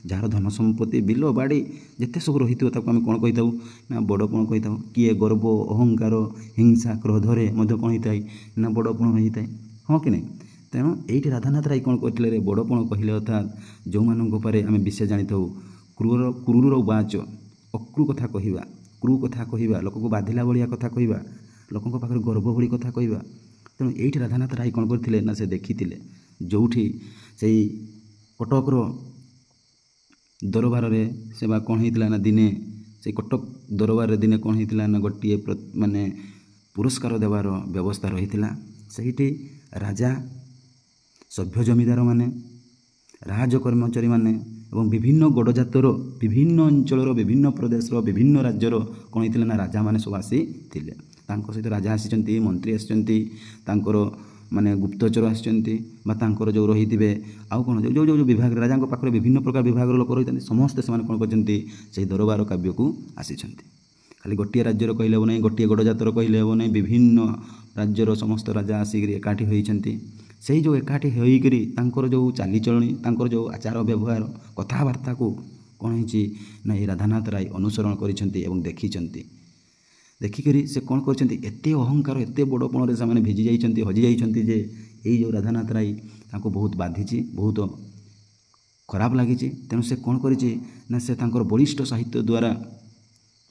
ଯାହାର ଧନ ସମ୍ପତ୍ତି ବିଲ ବାଡ଼ି ଯେତେ ସବୁ ରହିଥିବ ତାକୁ ଆମେ କ'ଣ କହିଥାଉ ନା ବଡ଼ପଣ କହିଥାଉ। କିଏ ଗର୍ବ ଅହଙ୍କାର ହିଂସା କ୍ରୋଧରେ ମଧ୍ୟ କ'ଣ ହେଇଥାଏ ନା ବଡ଼ପଣ ହେଇଥାଏ, ହଁ କି ନାହିଁ? ତେଣୁ ଏଇଠି ରାଧାନାଥ ରାୟ କ'ଣ କହିଥିଲେ, ବଡ଼ପଣ କହିଲେ ଅର୍ଥାତ୍ ଯେଉଁମାନଙ୍କ ଉପରେ ଆମେ ବିଶେଷ ଜାଣିଥାଉ କ୍ରୂର ବାଚ ଅକ୍ରୁ କଥା କହିବା, କ୍ରୁ କଥା କହିବା, ଲୋକଙ୍କୁ ବାଧିଲା ଭଳିଆ କଥା କହିବା, ଲୋକଙ୍କ ପାଖରେ ଗର୍ବ ଭଳି କଥା କହିବା। ତେଣୁ ଏଇଠି ରାଧାନାଥ ରାୟ କ'ଣ କରିଥିଲେ ନା ସେ ଦେଖିଥିଲେ ଯେଉଁଠି ସେଇ କଟକର ଦରବାରରେ ସେ ବା କ'ଣ ହେଇଥିଲା ନା ଦିନେ ସେଇ କଟକ ଦରବାରରେ ଦିନେ କ'ଣ ହେଇଥିଲା ନା ଗୋଟିଏ ମାନେ ପୁରସ୍କାର ଦେବାର ବ୍ୟବସ୍ଥା ରହିଥିଲା। ସେଇଠି ରାଜା, ସଭ୍ୟ ଜମିଦାରମାନେ, ରାଜ କର୍ମଚାରୀମାନେ ଏବଂ ବିଭିନ୍ନ ଗଡ଼ଜାତର ବିଭିନ୍ନ ଅଞ୍ଚଳର ବିଭିନ୍ନ ପ୍ରଦେଶର ବିଭିନ୍ନ ରାଜ୍ୟର କ'ଣ ହେଇଥିଲା ନା ରାଜାମାନେ ସବୁ ଆସିଥିଲେ। ତାଙ୍କ ସହିତ ରାଜା ଆସିଛନ୍ତି, ମନ୍ତ୍ରୀ ଆସିଛନ୍ତି, ତାଙ୍କର ମାନେ ଗୁପ୍ତଚର ଆସିଛନ୍ତି ବା ତାଙ୍କର ଯେଉଁ ରହିଥିବେ ଆଉ କ'ଣ ଯେଉଁ ଯେଉଁ ବିଭାଗରେ ରାଜାଙ୍କ ପାଖରେ ବିଭିନ୍ନ ପ୍ରକାର ବିଭାଗର ଲୋକ ରହିଥାନ୍ତି, ସମସ୍ତେ ସେମାନେ କ'ଣ କରିଛନ୍ତି ସେହି ଦରବାର କାବ୍ୟକୁ ଆସିଛନ୍ତି। ଖାଲି ଗୋଟିଏ ରାଜ୍ୟର କହିଲେ ହେବ ନାହିଁ, ଗୋଟିଏ ଗଡ଼ଜାତର କହିଲେ ହେବ ନାହିଁ, ବିଭିନ୍ନ ରାଜ୍ୟର ସମସ୍ତ ରାଜା ଆସିକରି ଏକାଠି ହୋଇଛନ୍ତି। ସେହି ଯେଉଁ ଏକାଠି ହୋଇକରି ତାଙ୍କର ଯେଉଁ ଚାଲିଚଳଣି, ତାଙ୍କର ଯେଉଁ ଆଚାର ବ୍ୟବହାର କଥାବାର୍ତ୍ତାକୁ କ'ଣ ହେଇଛି ନା ଏହି ରାଧାନାଥ ରାୟ ଅନୁସରଣ କରିଛନ୍ତି ଏବଂ ଦେଖିଛନ୍ତି। ଦେଖିକରି ସେ କ'ଣ କରିଛନ୍ତି, ଏତେ ଅହଙ୍କାର ଏତେ ବଡ଼ପଣରେ ସେମାନେ ଭିଜି ଯାଇଛନ୍ତି, ହଜି ଯାଇଛନ୍ତି ଯେ ଏଇ ଯେଉଁ ରାଧାନାଥ ରାୟ ତାଙ୍କୁ ବହୁତ ବାଧିଛି, ବହୁତ ଖରାପ ଲାଗିଛି। ତେଣୁ ସେ କ'ଣ କରିଛି ନା ସେ ତାଙ୍କର ବଳିଷ୍ଠ ସାହିତ୍ୟ ଦ୍ୱାରା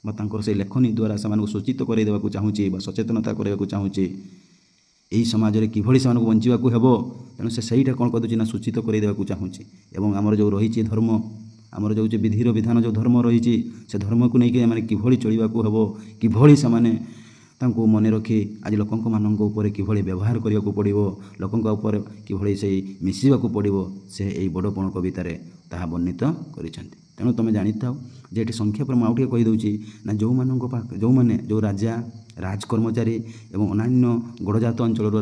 ବା ତାଙ୍କର ସେଇ ଲେଖନୀ ଦ୍ୱାରା ସେମାନଙ୍କୁ ସୂଚିତ କରାଇଦେବାକୁ ଚାହୁଁଛି ବା ସଚେତନତା କରିବାକୁ ଚାହୁଁଛି ଏହି ସମାଜରେ କିଭଳି ସେମାନଙ୍କୁ ବଞ୍ଚିବାକୁ ହେବ। ତେଣୁ ସେ ସେଇଟା କ'ଣ କରିଦେଉଛି ନା ସୂଚିତ କରାଇଦେବାକୁ ଚାହୁଁଛି। ଏବଂ ଆମର ଯେଉଁ ରହିଛି ଧର୍ମ, ଆମର ଯେଉଁ ବିଧିର ବିଧାନ ଯେଉଁ ଧର୍ମ ରହିଛି, ସେ ଧର୍ମକୁ ନେଇକି ଏମାନେ କିଭଳି ଚଳିବାକୁ ହେବ, କିଭଳି ସେମାନେ ତାଙ୍କୁ ମନେ ରଖି ଆଜି ଲୋକମାନଙ୍କ ଉପରେ କିଭଳି ବ୍ୟବହାର କରିବାକୁ ପଡ଼ିବ, ଲୋକଙ୍କ ଉପରେ କିଭଳି ସେଇ ମିଶିବାକୁ ପଡ଼ିବ, ସେ ଏହି ବଡ଼ପଣ କବିତାରେ ତାହା ବର୍ଣ୍ଣିତ କରିଛନ୍ତି। ତେଣୁ ତୁମେ ଜାଣିଥାଉ ଯେ ଏଠି ସଂକ୍ଷେପରେ ମୁଁ ଆଉ ଟିକେ କହିଦେଉଛି ନା ଯେଉଁମାନେ ଯେଉଁ ରାଜା, ରାଜ କର୍ମଚାରୀ ଏବଂ ଅନ୍ୟାନ୍ୟ ଗଡ଼ଜାତ ଅଞ୍ଚଳର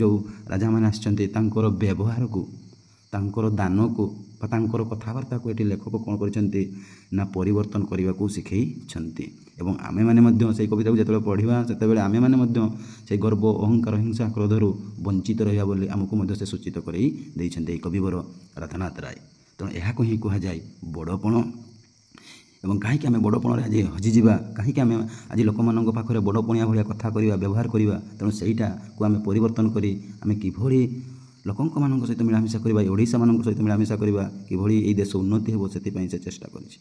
ଯେଉଁ ରାଜାମାନେ ଆସିଛନ୍ତି, ତାଙ୍କର ବ୍ୟବହାରକୁ, ତାଙ୍କର ଦାନକୁ ବା ତାଙ୍କର କଥାବାର୍ତ୍ତାକୁ ଏଠି ଲେଖକ କ'ଣ କରିଛନ୍ତି ନା ପରିବର୍ତ୍ତନ କରିବାକୁ ଶିଖେଇଛନ୍ତି। ଏବଂ ଆମେମାନେ ମଧ୍ୟ ସେଇ କବିତାକୁ ଯେତେବେଳେ ପଢ଼ିବା ସେତେବେଳେ ଆମେମାନେ ମଧ୍ୟ ସେଇ ଗର୍ବ ଅହଙ୍କାର ହିଂସା କ୍ରୋଧରୁ ବଞ୍ଚିତ ରହିବା ବୋଲି ଆମକୁ ମଧ୍ୟ ସେ ସୂଚିତ କରାଇ ଦେଇଛନ୍ତି ଏହି କବିବର ରାଧାନାଥ ରାୟ। ତେଣୁ ଏହାକୁ ହିଁ କୁହାଯାଏ ବଡ଼ପଣ। ଏବଂ କାହିଁକି ଆମେ ବଡ଼ପଣରେ ଆଜି ହଜିଯିବା, କାହିଁକି ଆମେ ଆଜି ଲୋକମାନଙ୍କ ପାଖରେ ବଡ଼ପଣିଆ ଭଳିଆ କଥା କରିବା, ବ୍ୟବହାର କରିବା। ତେଣୁ ସେଇଟାକୁ ଆମେ ପରିବର୍ତ୍ତନ କରି ଆମେ କିଭଳି ଲୋକଙ୍କମାନଙ୍କ ସହିତ ମିଳାମିଶା କରିବା, ଓଡ଼ିଶାମାନଙ୍କ ସହିତ ମିଳାମିଶା କରିବା, କିଭଳି ଏହି ଦେଶ ଉନ୍ନତି ହେବ, ସେଥିପାଇଁ ସେ ଚେଷ୍ଟା କରିଛି।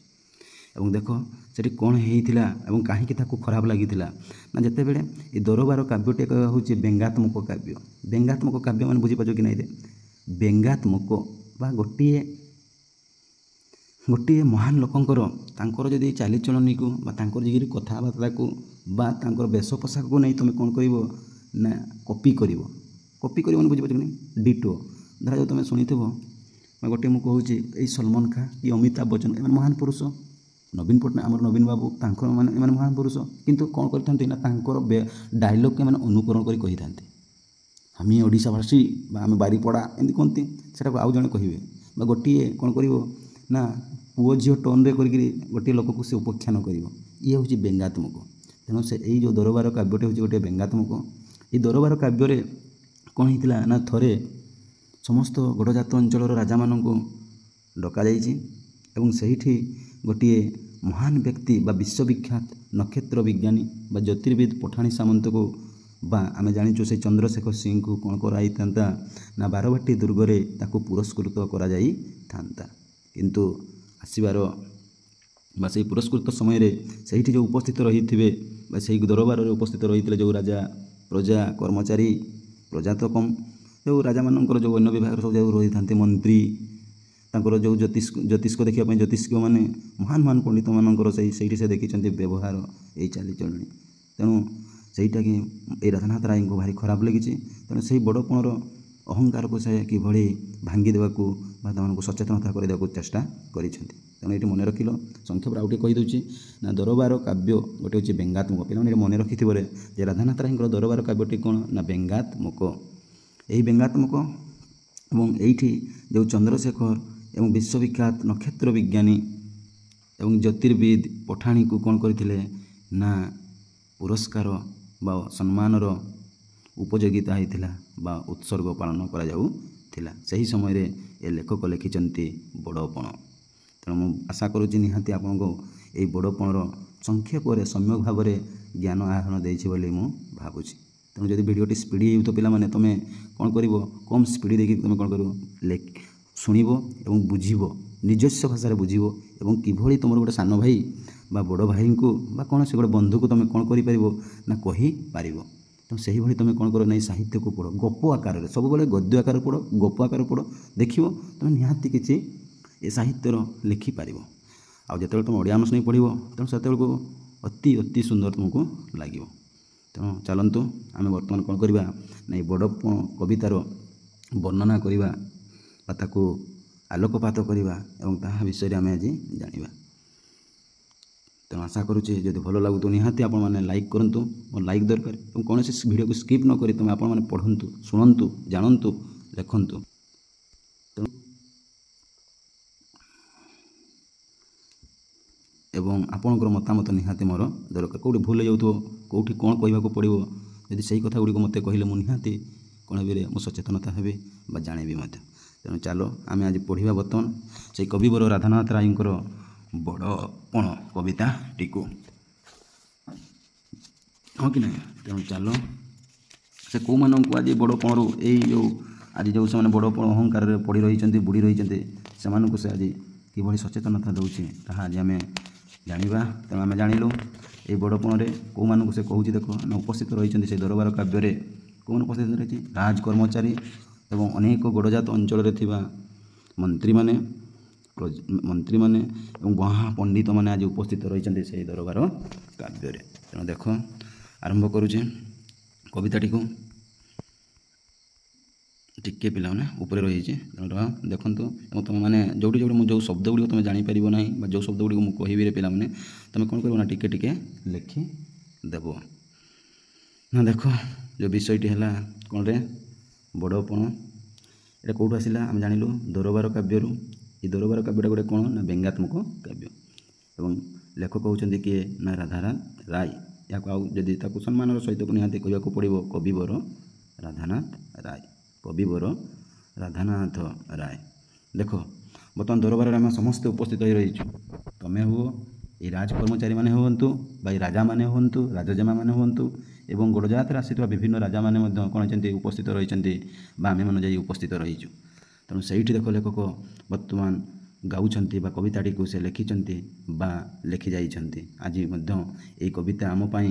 ଏବଂ ଦେଖ ସେଠି କ'ଣ ହେଇଥିଲା ଏବଂ କାହିଁକି ତାକୁ ଖରାପ ଲାଗିଥିଲା ନା ଯେତେବେଳେ ଏ ଦରବାର କାବ୍ୟଟି ଏକ ହେଉଛି ବ୍ୟଙ୍ଗାତ୍ମକ କାବ୍ୟ। ବ୍ୟଙ୍ଗାତ୍ମକ କାବ୍ୟ ମାନେ ବୁଝିପାରୁଛ କି ନାହିଁ? ବ୍ୟଙ୍ଗାତ୍ମକ ବା ଗୋଟିଏ ମହାନ ଲୋକଙ୍କର ତାଙ୍କର ଯଦି ଚାଲିଚଳନୀକୁ ବା ତାଙ୍କର ଯଦି କଥାବାର୍ତ୍ତାକୁ ବା ତାଙ୍କର ବେଶ ପୋଷାକକୁ ନେଇ ତୁମେ କ'ଣ କରିବ ନା କପି କରିବ ମାନେ ବୁଝିପାରୁଛ କି ନାହିଁ? ଡିଟୋ ଧରାଯାଉ ତୁମେ ଶୁଣିଥିବ ବା ଗୋଟିଏ ମୁଁ କହୁଛି ଏଇ ସଲମାନ ଖାଁ କି ଅମିତାଭ ବଚ୍ଚନ, ଏମାନେ ମହାନ ପୁରୁଷ, ନବୀନ ପଟ୍ଟନାୟକ ଆମର ନବୀନ ବାବୁ ତାଙ୍କର ଏମାନେ ମହାନ ପୁରୁଷ, କିନ୍ତୁ କ'ଣ କରିଥାନ୍ତି ନା ତାଙ୍କର ଡାଇଲଗ୍କୁ ଏମାନେ ଅନୁକରଣ କରି କହିଥାନ୍ତି। ଆମେ ଓଡ଼ିଶାବାସୀ ବା ଆମେ ବାରିପଡ଼ା ଏମିତି କୁହନ୍ତି, ସେଟାକୁ ଆଉ ଜଣେ କହିବେ ବା ଗୋଟିଏ କ'ଣ କରିବ ନା ପୁଅ ଝିଅ ଟୋନ୍ରେ କରିକିରି ଗୋଟିଏ ଲୋକକୁ ସେ ଉପଖ୍ୟାନ କରିବ। ଇଏ ହେଉଛି ବ୍ୟଙ୍ଗାତ୍ମକ। ତେଣୁ ସେ ଏଇ ଯେଉଁ ଦରବାର କାବ୍ୟଟି ହେଉଛି ଗୋଟିଏ ବ୍ୟଙ୍ଗାତ୍ମକ। ଏଇ ଦରବାର କାବ୍ୟରେ କ'ଣ ହେଇଥିଲା ନା ଥରେ ସମସ୍ତ ଗଡ଼ଜାତ ଅଞ୍ଚଳର ରାଜାମାନଙ୍କୁ ଡକାଯାଇଛି ଏବଂ ସେଇଠି ଗୋଟିଏ ମହାନ ବ୍ୟକ୍ତି ବା ବିଶ୍ୱବିଖ୍ୟାତ ନକ୍ଷତ୍ର ବିଜ୍ଞାନୀ ବା ଜ୍ୟୋତିର୍ବିଦ ପଠାଣି ସାମନ୍ତକୁ ବା ଆମେ ଜାଣିଛୁ ସେଇ ଚନ୍ଦ୍ରଶେଖର ସିଂଙ୍କୁ କ'ଣ କରାଯାଇଥାନ୍ତା ନା ବାରବାଟୀ ଦୁର୍ଗରେ ତାକୁ ପୁରସ୍କୃତ କରାଯାଇଥାନ୍ତା। କିନ୍ତୁ ଆସିବାର ବା ସେଇ ପୁରସ୍କୃତ ସମୟରେ ସେଇଠି ଯେଉଁ ଉପସ୍ଥିତ ରହିଥିବେ ବା ସେଇ ଦରବାରରେ ଉପସ୍ଥିତ ରହିଥିଲେ ଯେଉଁ ରାଜା, ପ୍ରଜା, କର୍ମଚାରୀ, ପ୍ରଜାତକ, ଯେଉଁ ରାଜାମାନଙ୍କର ଯେଉଁ ଅନ୍ୟ ବିଭାଗର ସବୁ ଯେଉଁ ରହିଥାନ୍ତି ମନ୍ତ୍ରୀ, ତାଙ୍କର ଯେଉଁ ଜ୍ୟୋତିଷ ଦେଖିବା ପାଇଁ ଜ୍ୟୋତିଷମାନେ, ମହାନ ପଣ୍ଡିତମାନଙ୍କର ସେଇଠି ସେ ଦେଖିଛନ୍ତି ବ୍ୟବହାର, ଏଇ ଚାଲିଚଳଣି। ତେଣୁ ସେଇଟାକି ଏଇ ରାଧାନାଥ ରାୟଙ୍କୁ ଭାରି ଖରାପ ଲାଗିଛି। ତେଣୁ ସେଇ ବଡ଼ପଣର ଅହଙ୍କାରକୁ ସେ କିଭଳି ଭାଙ୍ଗି ଦେବାକୁ ବା ସେମାନଙ୍କୁ ସଚେତନତା କରିଦେବାକୁ ଚେଷ୍ଟା କରିଛନ୍ତି। ତେଣୁ ଏଇଠି ମନେ ରଖିଲ, ସଂକ୍ଷେପରେ ଆଉ ଟିକେ କହିଦେଉଛି ନା ଦରବାର କାବ୍ୟ ଗୋଟେ ହେଉଛି ବ୍ୟଙ୍ଗାତ୍ମକ। ପିଲାମାନେ ଏଠି ମନେ ରଖିଥିବରେ ଯେ ରାଧାନାଥ ରାୟଙ୍କର ଦରବାର କାବ୍ୟଟି କ'ଣ ନା ବ୍ୟଙ୍ଗାତ୍ମକ। ଏହି ବ୍ୟଙ୍ଗାତ୍ମକ ଏବଂ ଏଇଠି ଯେଉଁ ଚନ୍ଦ୍ରଶେଖର ଏବଂ ବିଶ୍ୱବିଖ୍ୟାତ ନକ୍ଷତ୍ର ବିଜ୍ଞାନୀ ଏବଂ ଜ୍ୟୋତିର୍ବିଦ ପଠାଣିକୁ କ'ଣ କରିଥିଲେ ନା ପୁରସ୍କାର ବା ସମ୍ମାନର ଉପଯୋଗିତା ହୋଇଥିଲା ବା ଉତ୍ସର୍ଗ ପାଳନ କରାଯାଉଥିଲା। ସେହି ସମୟରେ ଏ ଲେଖକ ଲେଖିଛନ୍ତି ବଡ଼ପଣ। ତେଣୁ ମୁଁ ଆଶା କରୁଛି ନିହାତି ଆପଣଙ୍କୁ ଏହି ବଡ଼ପଣର ସଂକ୍ଷେପରେ ସମ୍ୟକ ଭାବରେ ଜ୍ଞାନ ଆହରଣ ଦେଇଛି ବୋଲି ମୁଁ ଭାବୁଛି। ତେଣୁ ଯଦି ଭିଡ଼ିଓଟି ସ୍ପିଡ଼ି ହେଉଥିବ ପିଲାମାନେ, ତୁମେ କ'ଣ କରିବ, କମ୍ ସ୍ପିଡ଼ି ଦେଇକି ତୁମେ କ'ଣ କରିବ, ଶୁଣିବ ଏବଂ ବୁଝିବ, ନିଜସ୍ୱ ଭାଷାରେ ବୁଝିବ ଏବଂ କିଭଳି ତୁମର ଗୋଟେ ସାନ ଭାଇ ବା ବଡ଼ ଭାଇଙ୍କୁ ବା କୌଣସି ଗୋଟେ ବନ୍ଧୁକୁ ତୁମେ କ'ଣ କରିପାରିବ ନା କହିପାରିବ। ତେଣୁ ସେହିଭଳି ତୁମେ କ'ଣ କର ନା ଏହି ସାହିତ୍ୟକୁ ପଢ଼ ଗପ ଆକାରରେ, ସବୁବେଳେ ଗଦ୍ୟ ଆକାରରେ ପଢ଼, ଗପ ଆକାରରେ ପଢ଼, ଦେଖିବ ତୁମେ ନିହାତି କିଛି ଏ ସାହିତ୍ୟର ଲେଖିପାରିବ। ଆଉ ଯେତେବେଳେ ତୁମେ ଓଡ଼ିଆ ଅନର୍ସ ନେଇ ପଢ଼ିବ ତେଣୁ ସେତେବେଳକୁ ଅତି ସୁନ୍ଦର ତୁମକୁ ଲାଗିବ। ତେଣୁ ଚାଲନ୍ତୁ ଆମେ ବର୍ତ୍ତମାନ କ'ଣ କରିବା ନା ଏହି ବଡ଼ପଣ କବିତାର ବର୍ଣ୍ଣନା କରିବା ବା ତାକୁ ଆଲୋକପାତ କରିବା ଏବଂ ତାହା ବିଷୟରେ ଆମେ ଆଜି ଜାଣିବା। ତେଣୁ ଆଶା କରୁଛି ଯଦି ଭଲ ଲାଗୁଥିବ ନିହାତି ଆପଣମାନେ ଲାଇକ୍ କରନ୍ତୁ, ମୋର ଲାଇକ୍ ଦରକାର ଏବଂ କୌଣସି ଭିଡ଼ିଓକୁ ସ୍କିପ୍ ନ କରି ତୁମେ ଆପଣମାନେ ପଢ଼ନ୍ତୁ, ଶୁଣନ୍ତୁ, ଜାଣନ୍ତୁ, ଲେଖନ୍ତୁ। ତେଣୁ ଏବଂ ଆପଣଙ୍କର ମତାମତ ନିହାତି ମୋର ଦରକାର। କେଉଁଠି ଭୁଲ ହେଇଯାଉଥିବ, କେଉଁଠି କ'ଣ କହିବାକୁ ପଡ଼ିବ, ଯଦି ସେହି କଥା ଗୁଡ଼ିକ ମୋତେ କହିଲେ ମୁଁ ନିହାତି କ'ଣ ହେବି, ମୁଁ ସଚେତନତା ହେବି ବା ଜାଣିବି ମଧ୍ୟ। ତେଣୁ ଚାଲ ଆମେ ଆଜି ପଢ଼ିବା ବର୍ତ୍ତମାନ ସେଇ କବିବର ରାଧାନାଥ ରାୟଙ୍କର ବଡ଼ପଣ କବିତାଟିକୁ, ହଁ କି ନାହିଁ। ତେଣୁ ଚାଲ ସେ କେଉଁମାନଙ୍କୁ ଆଜି ବଡ଼ପଣରୁ ଏଇ ଯେଉଁ ଆଜି ଯେଉଁ ସେମାନେ ବଡ଼ପଣ ଅହଙ୍କାରରେ ପଡ଼ି ରହିଛନ୍ତି, ବୁଡ଼ି ରହିଛନ୍ତି, ସେମାନଙ୍କୁ ସେ ଆଜି କିଭଳି ସଚେତନତା ଦେଉଛି ତାହା ଆଜି ଆମେ ଜାଣିବା। ତେଣୁ ଆମେ ଜାଣିଲୁ ଏହି ବଡ଼ପଣରେ କେଉଁମାନଙ୍କୁ ସେ କହୁଛି, ଦେଖ ନା ଉପସ୍ଥିତ ରହିଛନ୍ତି ସେ ଦରବାର କାବ୍ୟରେ। କେଉଁମାନେ ଉପସ୍ଥିତ ରହିଛି, ରାଜ କର୍ମଚାରୀ ଏବଂ ଅନେକ ଗଡ଼ଜାତ ଅଞ୍ଚଳରେ ଥିବା ମନ୍ତ୍ରୀମାନେ ଏବଂ ମହାପଣ୍ଡିତମାନେ ଆଜି ଉପସ୍ଥିତ ରହିଛନ୍ତି ସେହି ଦରବାର କାବ୍ୟରେ। ତେଣୁ ଦେଖ ଆରମ୍ଭ କରୁଛେ କବିତାଟିକୁ। ଟିକେ ପିଲାମାନେ ଉପରେ ରହିଛି, ତେଣୁ ଦେଖନ୍ତୁ ଏବଂ ତୁମେମାନେ ଯେଉଁଠି ମୁଁ ଯେଉଁ ଶବ୍ଦ ଗୁଡ଼ିକ ତୁମେ ଜାଣିପାରିବ ନାହିଁ ବା ଯେଉଁ ଶବ୍ଦ ଗୁଡ଼ିକ ମୁଁ କହିବିରେ ପିଲାମାନେ ତୁମେ କ'ଣ କରିବ ନା ଟିକେ ଟିକେ ଲେଖିଦେବ। ନା ଦେଖ ଯେଉଁ ବିଷୟଟି ହେଲା କ'ଣରେ ବଡ଼ପଣ, ଏଇଟା କେଉଁଠୁ ଆସିଲା ଆମେ ଜାଣିଲୁ ଦରବାର କାବ୍ୟରୁ। ଏ ଦରବାର କାବ୍ୟଟା ଗୋଟେ କ'ଣ ନା ବ୍ୟଙ୍ଗାତ୍ମକ କାବ୍ୟ ଏବଂ ଲେଖକ ହେଉଛନ୍ତି କିଏ ନା ରାଧାନାଥ ରାୟ। ଏହାକୁ ଆଉ ଯଦି ତାକୁ ସମ୍ମାନର ସହିତ ନିହାତି କହିବାକୁ ପଡ଼ିବ କବିବର ରାଧାନାଥ ରାୟ, କବିବର ରାଧାନାଥ ରାୟ। ଦେଖ ବର୍ତ୍ତମାନ ଦରବାରରେ ଆମେ ସମସ୍ତେ ଉପସ୍ଥିତ ହୋଇ ରହିଛୁ। ତୁମେ ହୁଅ, এই ରାଜକର୍ମଚାରୀମାନେ ହୁଅନ୍ତୁ ବା এই ରାଜାମାନେ ହୁଅନ୍ତୁ, ରାଜଜେମାମାନେ ହୁଅନ୍ତୁ ଏବଂ ଗଡ଼ଜାତରେ ଆସିଥିବା ବିଭିନ୍ନ ରାଜାମାନେ ମଧ୍ୟ କ'ଣ ହେଇଛନ୍ତି ଉପସ୍ଥିତ ରହିଛନ୍ତି ବା ଆମେମାନେ ଯାଇ ଉପସ୍ଥିତ ରହିଛୁ। ତେଣୁ ସେଇଠି ଦେଖ ଲେଖକ ବର୍ତ୍ତମାନ ଗାଉଛନ୍ତି ବା କବିତାଟିକୁ ସେ ଲେଖିଛନ୍ତି ବା ଲେଖି ଯାଇଛନ୍ତି। ଆଜି ମଧ୍ୟ ଏହି କବିତା ଆମ ପାଇଁ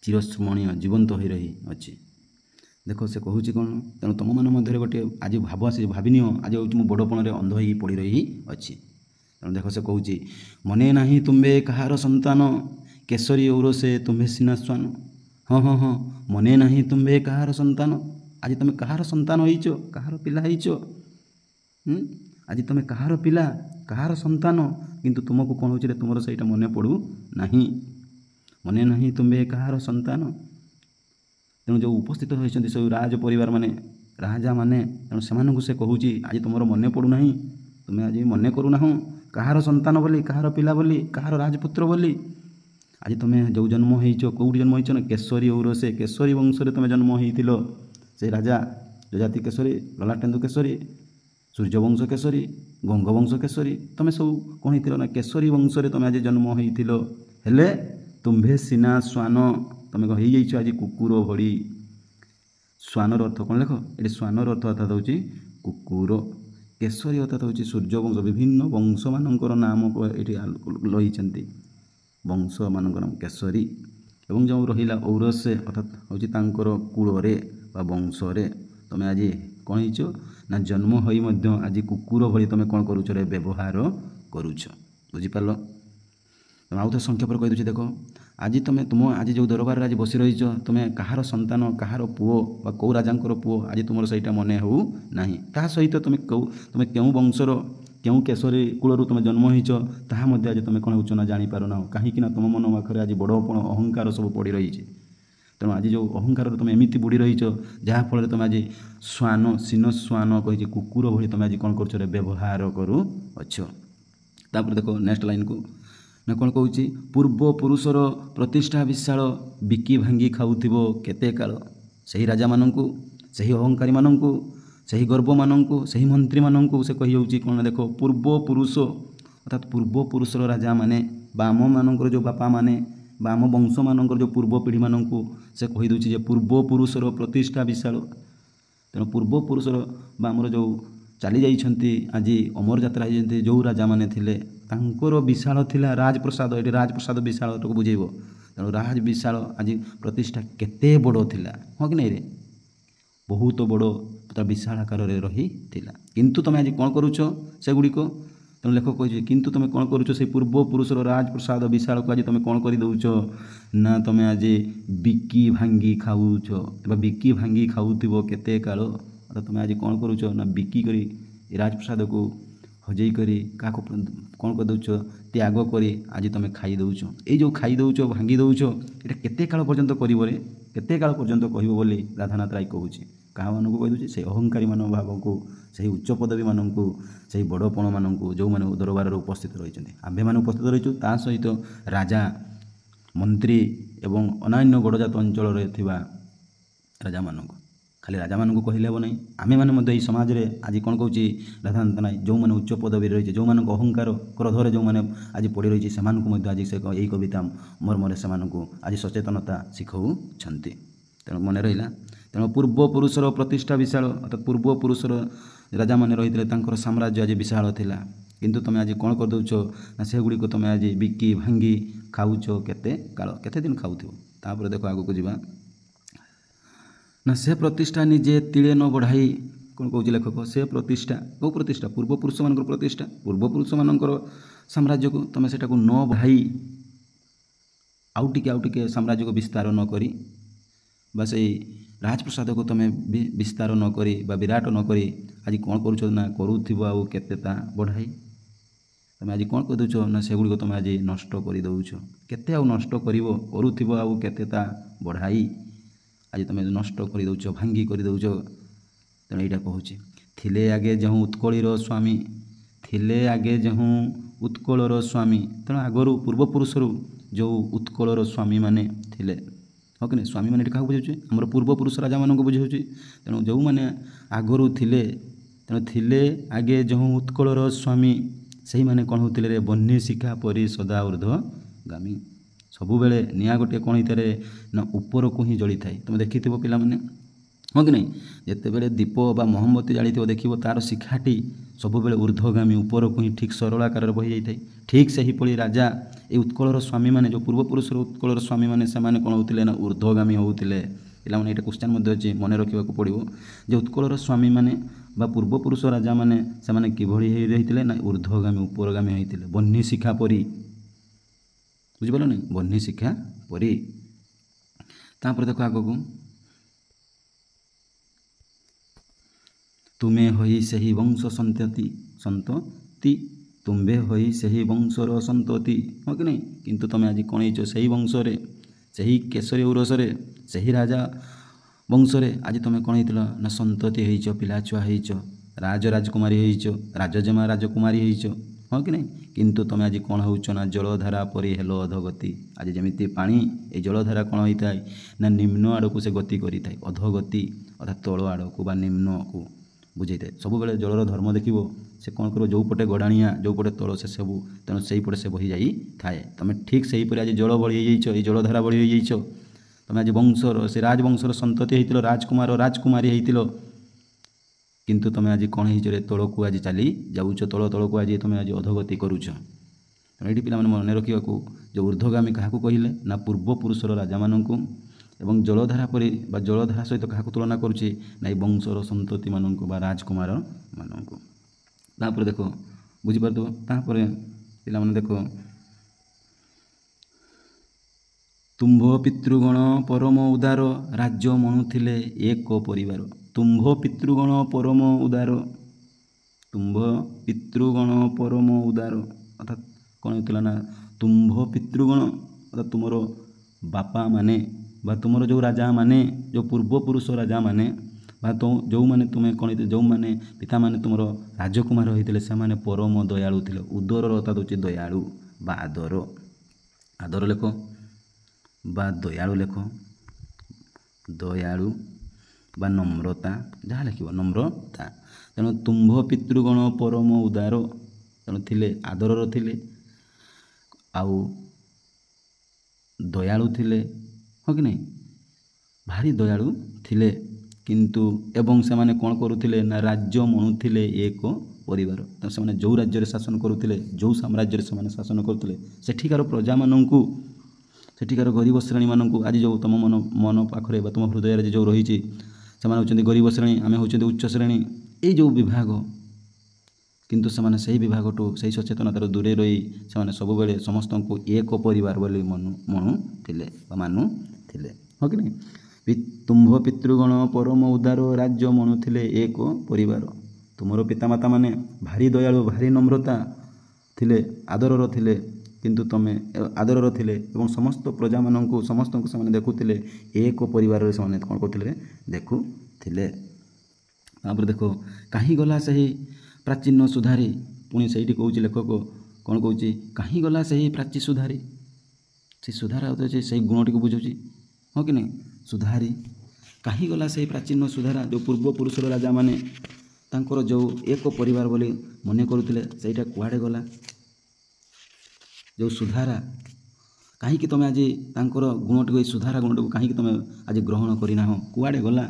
ଚିରସ୍ମରଣୀୟ ଜୀବନ୍ତ ହୋଇ ରହିଅଛି। ଦେଖ ସେ କହୁଛି କ'ଣ, ତେଣୁ ତୁମମାନଙ୍କ ମଧ୍ୟରେ ଗୋଟିଏ ଆଜି ଭାବ ଆସି ଭାବିନିଅ ଆଜି ହେଉଛି ମୁଁ ବଡ଼ପଣରେ ଅନ୍ଧ ହୋଇକି ପଡ଼ି ରହିଅଛି। ତେଣୁ ଦେଖ ସେ କହୁଛି ମନେ ନାହିଁ ତୁମ୍ଭେ କାହାର ସନ୍ତାନ, କେଶରୀ ଔରସେ ତୁମ୍ଭେ ସିନା ଶ୍ୱାନ। ହଁ ହଁ ହଁ, ମନେ ନାହିଁ ତୁମ୍ଭେ କାହାର ସନ୍ତାନ। ଆଜି ତୁମେ କାହାର ସନ୍ତାନ ହେଇଛ, କାହାର ପିଲା ହେଇଛ। ଆଜି ତୁମେ କାହାର ପିଲା, କାହାର ସନ୍ତାନ, କିନ୍ତୁ ତୁମକୁ କ'ଣ ହେଉଛି ତୁମର ସେଇଟା ମନେ ପଡ଼ୁ ନାହିଁ। ମନେ ନାହିଁ ତୁମ୍ଭେ କାହାର ସନ୍ତାନ। ତେଣୁ ଯେଉଁ ଉପସ୍ଥିତ ରହିଛନ୍ତି ସବୁ ରାଜ ପରିବାର ମାନେ, ରାଜାମାନେ, ତେଣୁ ସେମାନଙ୍କୁ ସେ କହୁଛି ଆଜି ତୁମର ମନେ ପଡ଼ୁନାହିଁ, ତୁମେ ଆଜି ମନେ କରୁନାହୁଁ କାହାର ସନ୍ତାନ ବୋଲି, କାହାର ପିଲା ବୋଲି, କାହାର ରାଜପୁତ୍ର ବୋଲି। ଆଜି ତୁମେ ଯେଉଁ ଜନ୍ମ ହେଇଛ, କେଉଁଠି ଜନ୍ମ ହେଇଛ ନା କେଶରୀ ଔରସେ, କେଶରୀ ବଂଶରେ ତୁମେ ଜନ୍ମ ହେଇଥିଲ। ସେ ରାଜା ଯଜାତି କେଶରୀ, ଲଲାଟେନ୍ଦୁ କେଶରୀ, ସୂର୍ଯ୍ୟବଂଶ କେଶରୀ, ଗଙ୍ଗବଂଶ କେଶରୀ, ତୁମେ ସବୁ କ'ଣ ହେଇଥିଲ ନା କେଶରୀ ବଂଶରେ ତୁମେ ଆଜି ଜନ୍ମ ହେଇଥିଲ। ହେଲେ ତୁମ୍ଭେ ସିନା ଶ୍ୱାନ, ତୁମେ କ'ଣ ହେଇଯାଇଛ ଆଜି କୁକୁର ଭଳି। ଶ୍ୱାନର ଅର୍ଥ କ'ଣ ଲେଖ, ଏଠି ଶ୍ୱାନର ଅର୍ଥ ଅର୍ଥାତ୍ ହେଉଛି କୁକୁର। କେଶରୀ ଅର୍ଥାତ୍ ହେଉଛି ସୂର୍ଯ୍ୟବଂଶ, ବିଭିନ୍ନ ବଂଶମାନଙ୍କର ନାମ ଏଠି ରହିଛନ୍ତି, ବଂଶମାନଙ୍କର ନାମ କେଶରୀ। ଏବଂ ଯେଉଁ ରହିଲା ଔରସେ ଅର୍ଥାତ୍ ହେଉଛି ତାଙ୍କର କୂଳରେ ବା ବଂଶରେ ତୁମେ ଆଜି କ'ଣ ହେଇଛ ନା ଜନ୍ମ ହୋଇ ମଧ୍ୟ ଆଜି କୁକୁର ଭଳି ତୁମେ କ'ଣ କରୁଛ ବ୍ୟବହାର କରୁଛ। ବୁଝିପାରିଲ। ତୁମେ ଆଉ ଥରେ ସଂକ୍ଷେପରେ କହିଦେଉଛି ଦେଖ, आज तुम आज जो दरबार आज बसी रही तुम्हें कहार संतान कहार पुओ बा कौ राजांकर पुओ आज तुम सहीटा मन हो ना ता सहित तुम्हें क्यों वंशर क्यों केशरी कूलर तुम जन्म होच ताहा आज तुम कौन हो ना जापारना कहीं तुम मन पाखे आज बड़पण अहंकार सब पड़ रही है तेणु आज जो अहंकार तुम एमती बुड़ी रही जहाँफल तुम आज श्वान सीन श्वान कही कुकुर भली तुम आज कौन कर व्यवहार करुच देख नेक्स्ट लाइन को ना कौन कहूँ पूर्व पुरुषर प्रतिष्ठा विशाल बिकी भांगी खाऊथिबो केते काल सही राजा मानंकु सही अहंकारी मानंकु सही गर्व मानंकु सही मंत्री मानंकु से कही होउची कौन देख पूर्व पुरुष अर्थात पूर्व पुरुषर राजा माने बा आम मानकर जो बापा माने बा आम वंश मानकर जो पूर्व पीढ़ी मानंकु से कही दउची जे पूर्व पुरुषर प्रतिष्ठा विशाल तेणु पूर्व पुरुषर बा आमर जो चली जाइछन्ति आज अमर यात्रा होती जो राजा माने थिले तांकर विशाल थिला राजप्रसाद ये राजप्रसाद विशाल तो बुझेब तेणु राज विशाल आज प्रतिष्ठा केते बड़ थिला हाँ कि नहीं रे बहुत बड़ विशाल आकार रही थिला किंतु तुम आज कौन करुच से गुड़िक तेणु लेखक कही किंतु तुम कौन करुच से पूर्व पुरुषर राजप्रसाद विशाल को आज तुम कौन कर दौच ना तुम आज बिकी भांगी खाऊच बिकी भांगी खाऊथिबो केते काल अर्थात तुम आज कौन करुच ना बिकी करी राजप्रसाद को हजई करी क्या कौन कर दौच त्याग करी आज तुम खाई दौच ये जो खाई दौच भांगी दौच ये केते काल पर्यंत करे केते काल पर्यंत कह बोली राधानाथ राय कहूँ क्या मानक कहीदे से अहंकारी मान भाव को सही उच्च पदवी मानक सही बड़पण मानक जो मैंने दरबार उपस्थित रही आम्भे मैंने उपस्थित रहीचु ता सहित राजा मंत्री एवं अन्य गड़जात अंचल राजा मानक खाली राजा मानक कहले हे नहीं आमे माने समाज रे आज कौन कहूँ राधानाथ नाय जो मैंने उच्च पदवी रही जो मान अहंकार क्रोधर जो मैंने आज पड़ रही से आज से यही कविता मर्मरे से आज सचेतनता शिखाऊँच तेणु मन रहा तेणु पूर्व पुरुषर प्रतिष्ठा विशाल अर्थात पूर्व पुरुषर राजा मैंने रही साम्राज्य आज विशाल थिला किंतु तुम आज कौन कर दौच ना से गुड़ी तुम आज बिकी भांगी खाऊच केते काल केते दिन खाऊथिबो तापर देखो आगो को जीवा ना से प्रतिष्ठा निजे तिले न बढ़ाई कौन कहूँ लेखक से प्रतिष्ठा कौ प्रतिष्ठा पूर्व पुरुष मान प्रतिष्ठा पूर्व पुरुष मान साम्राज्य को तुम से न बढ़ाई आउ टिके साम्राज्य को विस्तार न करी बा से राजप्रसाद को तुम विस्तार न करी बा विराट न करी आज कौन करुच ना करूथिबो आउ केतेता बढ़ाई तुम आज कौन कर दौच ना से गुड़ी तुम आज नष्ट कर दौच केते आउ नष्ट करिवो करूथिबो आउ केतेता बढ़ाई आज तुम नष्ट कर दौच भांगी कर दौच तेणु यहाँ कहूँ थिले आगे जहूँ उत्कलीर स्वामी थिले आगे जहूँ उत्कलर स्वामी तेणु आगरू पूर्वपुरुषर जो उत्कलर स्वामी माने थिले हाँ कि स्वामी मैंने क्या बुझे आमर पूर्वपुरुष राजा मान बुझे तेणु जो मैंने आगरू थिले तेणु थिले आगे जहूँ उत्कलर स्वामी से ही मैंने कौन होते रे बन्ही शिखा परी सदा ऊर्ध्वगामी सबु बेले निआ गोटे कौन होता है ना ऊपर को ही जली थाए तुम देखी पे मैंने हाँ कि नहीं जिते बड़े दीप बा मोहम्मती जाली देख तार शिखाटी सब बेले ऊर्ध्वगामी ऊपर को ही ठीक सरल आकार बही जाए ठीक से ही पड़ी राजा ये उत्कलर स्वामी मैंने जो पूर्वपुरुषर उत्कलर स्वामी मैंने से कौन होते ना ऊर्ध्वगामी होते पे ये क्वेश्चन अच्छे मन रखा पड़ो जो उत्कलर स्वामी मैंने बा पूर्वपुरुष राजा मैंने से किभली रही ना ऊर्ध्वगामी उपरगामी होते बन्ही शिखा परी बुझिपार नहीं बन्ही शिक्षा परी तापर देखो आग को तुम्हें होई सही वंश संतति तुम्बे होई सही वंशर संतति हाँ कि नहीं किंतु तुम आज कौन हो सही वंशरे सही केशरी उरसरे सही राजा वंशरे आज तुम कौन हो ना संतति होइच पिला छुआ होइच राजकुमारी होइच राजजेमा राजकुमारी होइच हाँ कि नहीं किंतु तुम आज कौन हो ना जलधारा परी हेलो अधोगति आज जमी पानी ये जलधारा कौन होता है ना निम्न आड़ को से गति करी थाए अधोगति अर्थात तल आड़ को बा निम्न को बुझे थाए सब बेले जलर धर्म देखो से कौन कर जो पटे गड़ाणिया जो पटे तल से सबू तेणु से पटे से बही जाई थाए तुम ठीक से ही आज जल बढ़ी ये जलधारा बढ़ी तुम आज वंशर से राजवंशर संतति होती राजकुमार राजकुमारी होती किंतु तुम आज कौन हो तल को आज चली जाऊच तल को आज तुम आज अधोगति करुच ये पे मन रखा जो ऊर्ध्वगामी क्या कहले ना पूर्वपुरुषर राजा मानक एवं जलधारा परी जलधारा सहित क्या तुलना करुच्चे ना वंशर संतति मानक राजकुमार मानक देख बुझीपार पे पे देख ତୁମ୍ଭ ପିତୃଗଣ ପରମ ଉଦାର ରାଜ୍ୟ ମଣୁଥିଲେ ଏକ ପରିବାର। ତୁମ୍ଭ ପିତୃଗଣ ପରମ ଉଦାର, ତୁମ୍ଭ ପିତୃଗଣ ପରମ ଉଦାର ଅର୍ଥାତ୍ କ'ଣ ହେଉଥିଲା ନା ତୁମ୍ଭ ପିତୃଗଣ ଅର୍ଥାତ୍ ତୁମର ବାପାମାନେ ବା ତୁମର ଯେଉଁ ରାଜାମାନେ, ଯେଉଁ ପୂର୍ବପୁରୁଷ ରାଜାମାନେ ବା ଯେଉଁମାନେ ତୁମେ କ'ଣ ହେଇଥିଲେ, ଯେଉଁମାନେ ପିତାମାନେ ତୁମର ରାଜକୁମାର ହୋଇଥିଲେ ସେମାନେ ପରମ ଦୟାଳୁ ଥିଲେ। ଉଦରର ଅର୍ଥାତ୍ ହେଉଛି ଦୟାଳୁ ବା ଆଦର, ଆଦର ଲେଖ ବା ଦୟାଳୁ ଲେଖ, ଦୟାଳୁ ବା ନମ୍ରତା, ଯାହା ଲେଖିବ ନମ୍ରତା। ତେଣୁ ତୁମ୍ଭ ପିତୃଗଣ ପରମ ଉଦାର, ତେଣୁ ଥିଲେ ଆଦରର ଥିଲେ ଆଉ ଦୟାଳୁ ଥିଲେ, ହଁ କି ନାହିଁ, ଭାରି ଦୟାଳୁ ଥିଲେ। କିନ୍ତୁ ଏବଂ ସେମାନେ କ'ଣ କରୁଥିଲେ ନା ରାଜ୍ୟ ମଣୁଥିଲେ ଏକ ପରିବାର। ତେଣୁ ସେମାନେ ଯେଉଁ ରାଜ୍ୟରେ ଶାସନ କରୁଥିଲେ, ଯେଉଁ ସାମ୍ରାଜ୍ୟରେ ସେମାନେ ଶାସନ କରୁଥିଲେ, ସେଠିକାର ପ୍ରଜାମାନଙ୍କୁ, ସେଠିକାର ଗରିବ ଶ୍ରେଣୀମାନଙ୍କୁ, ଆଜି ଯେଉଁ ତୁମ ମନ ପାଖରେ ବା ତୁମ ହୃଦୟରେ ଯେଉଁ ରହିଛି, ସେମାନେ ହେଉଛନ୍ତି ଗରିବ ଶ୍ରେଣୀ, ଆମେ ହେଉଛନ୍ତି ଉଚ୍ଚ ଶ୍ରେଣୀ, ଏଇ ଯେଉଁ ବିଭାଗ, କିନ୍ତୁ ସେମାନେ ସେହି ବିଭାଗଠୁ, ସେହି ସଚେତନତାରୁ ଦୂରେଇ ରହି ସେମାନେ ସବୁବେଳେ ସମସ୍ତଙ୍କୁ ଏକ ପରିବାର ବୋଲି ମଣୁଥିଲେ ବା ମାନୁଥିଲେ, ହଁ କି ନାହିଁ। ତୁମ୍ଭ ପିତୃଗଣ ପରମ ଉଦାର ରାଜ୍ୟ ମଣୁଥିଲେ ଏକ ପରିବାର। ତୁମର ପିତାମାତାମାନେ ଭାରି ଦୟାଳୁ, ଭାରି ନମ୍ରତା ଥିଲେ, ଆଦରର ଥିଲେ, କିନ୍ତୁ ତମେ ଆଦରର ଥିଲେ ଏବଂ ସମସ୍ତ ପ୍ରଜାମାନଙ୍କୁ, ସମସ୍ତଙ୍କୁ ସେମାନେ ଦେଖୁଥିଲେ ଏକ ପରିବାରରେ, ସେମାନେ କ'ଣ କରୁଥିଲେ, ଦେଖୁଥିଲେ। ତାପରେ ଦେଖ, କାହିଁ ଗଲା ସେହି ପ୍ରାଚୀନ ସୁଧାରୀ, ପୁଣି ସେଇଠି କହୁଛି ଲେଖକ, କ'ଣ କହୁଛି, କାହିଁ ଗଲା ସେହି ପ୍ରାଚୀ ସୁଧାରୀ, ସେ ସୁଧାର ହେଉଛି ସେଇ ଗୁଣଟିକୁ ବୁଝୁଛି, ହଁ କି ନାହିଁ। ସୁଧାରୀ କାହିଁ ଗଲା ସେହି ପ୍ରାଚୀନ ସୁଧାରା, ଯେଉଁ ପୂର୍ବପୁରୁଷର ରାଜାମାନେ ତାଙ୍କର ଯେଉଁ ଏକ ପରିବାର ବୋଲି ମନେ କରୁଥିଲେ, ସେଇଟା କୁଆଡ଼େ ଗଲା। ଯେଉଁ ସୁଧାରା, କାହିଁକି ତୁମେ ଆଜି ତାଙ୍କର ଗୁଣଟିକୁ, ଏଇ ସୁଧାରା ଗୁଣଟିକୁ କାହିଁକି ତୁମେ ଆଜି ଗ୍ରହଣ କରିନାହଁ, କୁଆଡ଼େ ଗଲା।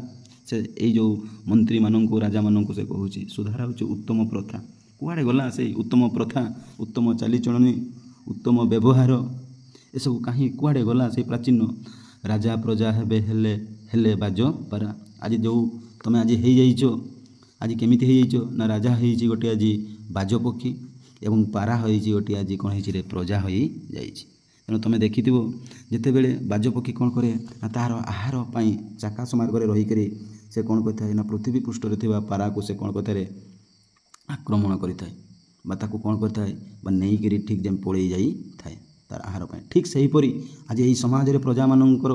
ସେ ଏଇ ଯେଉଁ ମନ୍ତ୍ରୀମାନଙ୍କୁ, ରାଜାମାନଙ୍କୁ ସେ କହୁଛି ସୁଧାରା ହେଉଛି ଉତ୍ତମ ପ୍ରଥା, କୁଆଡ଼େ ଗଲା ସେଇ ଉତ୍ତମ ପ୍ରଥା, ଉତ୍ତମ ଚାଲିଚଳଣି, ଉତ୍ତମ ବ୍ୟବହାର, ଏସବୁ କାହିଁ କୁଆଡ଼େ ଗଲା। ସେଇ ପ୍ରାଚୀନ ରାଜା ପ୍ରଜା ହେବେ ହେଲେ ହେଲେ ବାଜ ପାରା। ଆଜି ଯେଉଁ ତୁମେ ଆଜି ହେଇଯାଇଛ, ଆଜି କେମିତି ହେଇଯାଇଛ ନା ରାଜା ହେଇଛି ଗୋଟିଏ ଆଜି ବାଜପକ୍ଷୀ ଏବଂ ପାରା ହୋଇଛି ଗୋଟିଏ ଆଜି କ'ଣ ହେଇଛି ରେ, ପ୍ରଜା ହୋଇଯାଇଛି। ତେଣୁ ତୁମେ ଦେଖିଥିବ ଯେତେବେଳେ ବାଜପକ୍ଷୀ କ'ଣ କରେ ନା ତାହାର ଆହାର ପାଇଁ ଆକାଶ ମାର୍ଗରେ ରହିକରି ସେ କ'ଣ କରିଥାଏ ନା ପୃଥିବୀ ପୃଷ୍ଠରେ ଥିବା ପାରାକୁ ସେ କ'ଣ କରିଥାଏ, ଆକ୍ରମଣ କରିଥାଏ ବା ତାକୁ କ'ଣ କରିଥାଏ ବା ନେଇକରି ଠିକ୍ ଯେମିତି ପଳେଇ ଯାଇଥାଏ ତାର ଆହାର ପାଇଁ। ଠିକ୍ ସେହିପରି ଆଜି ଏହି ସମାଜରେ ପ୍ରଜାମାନଙ୍କର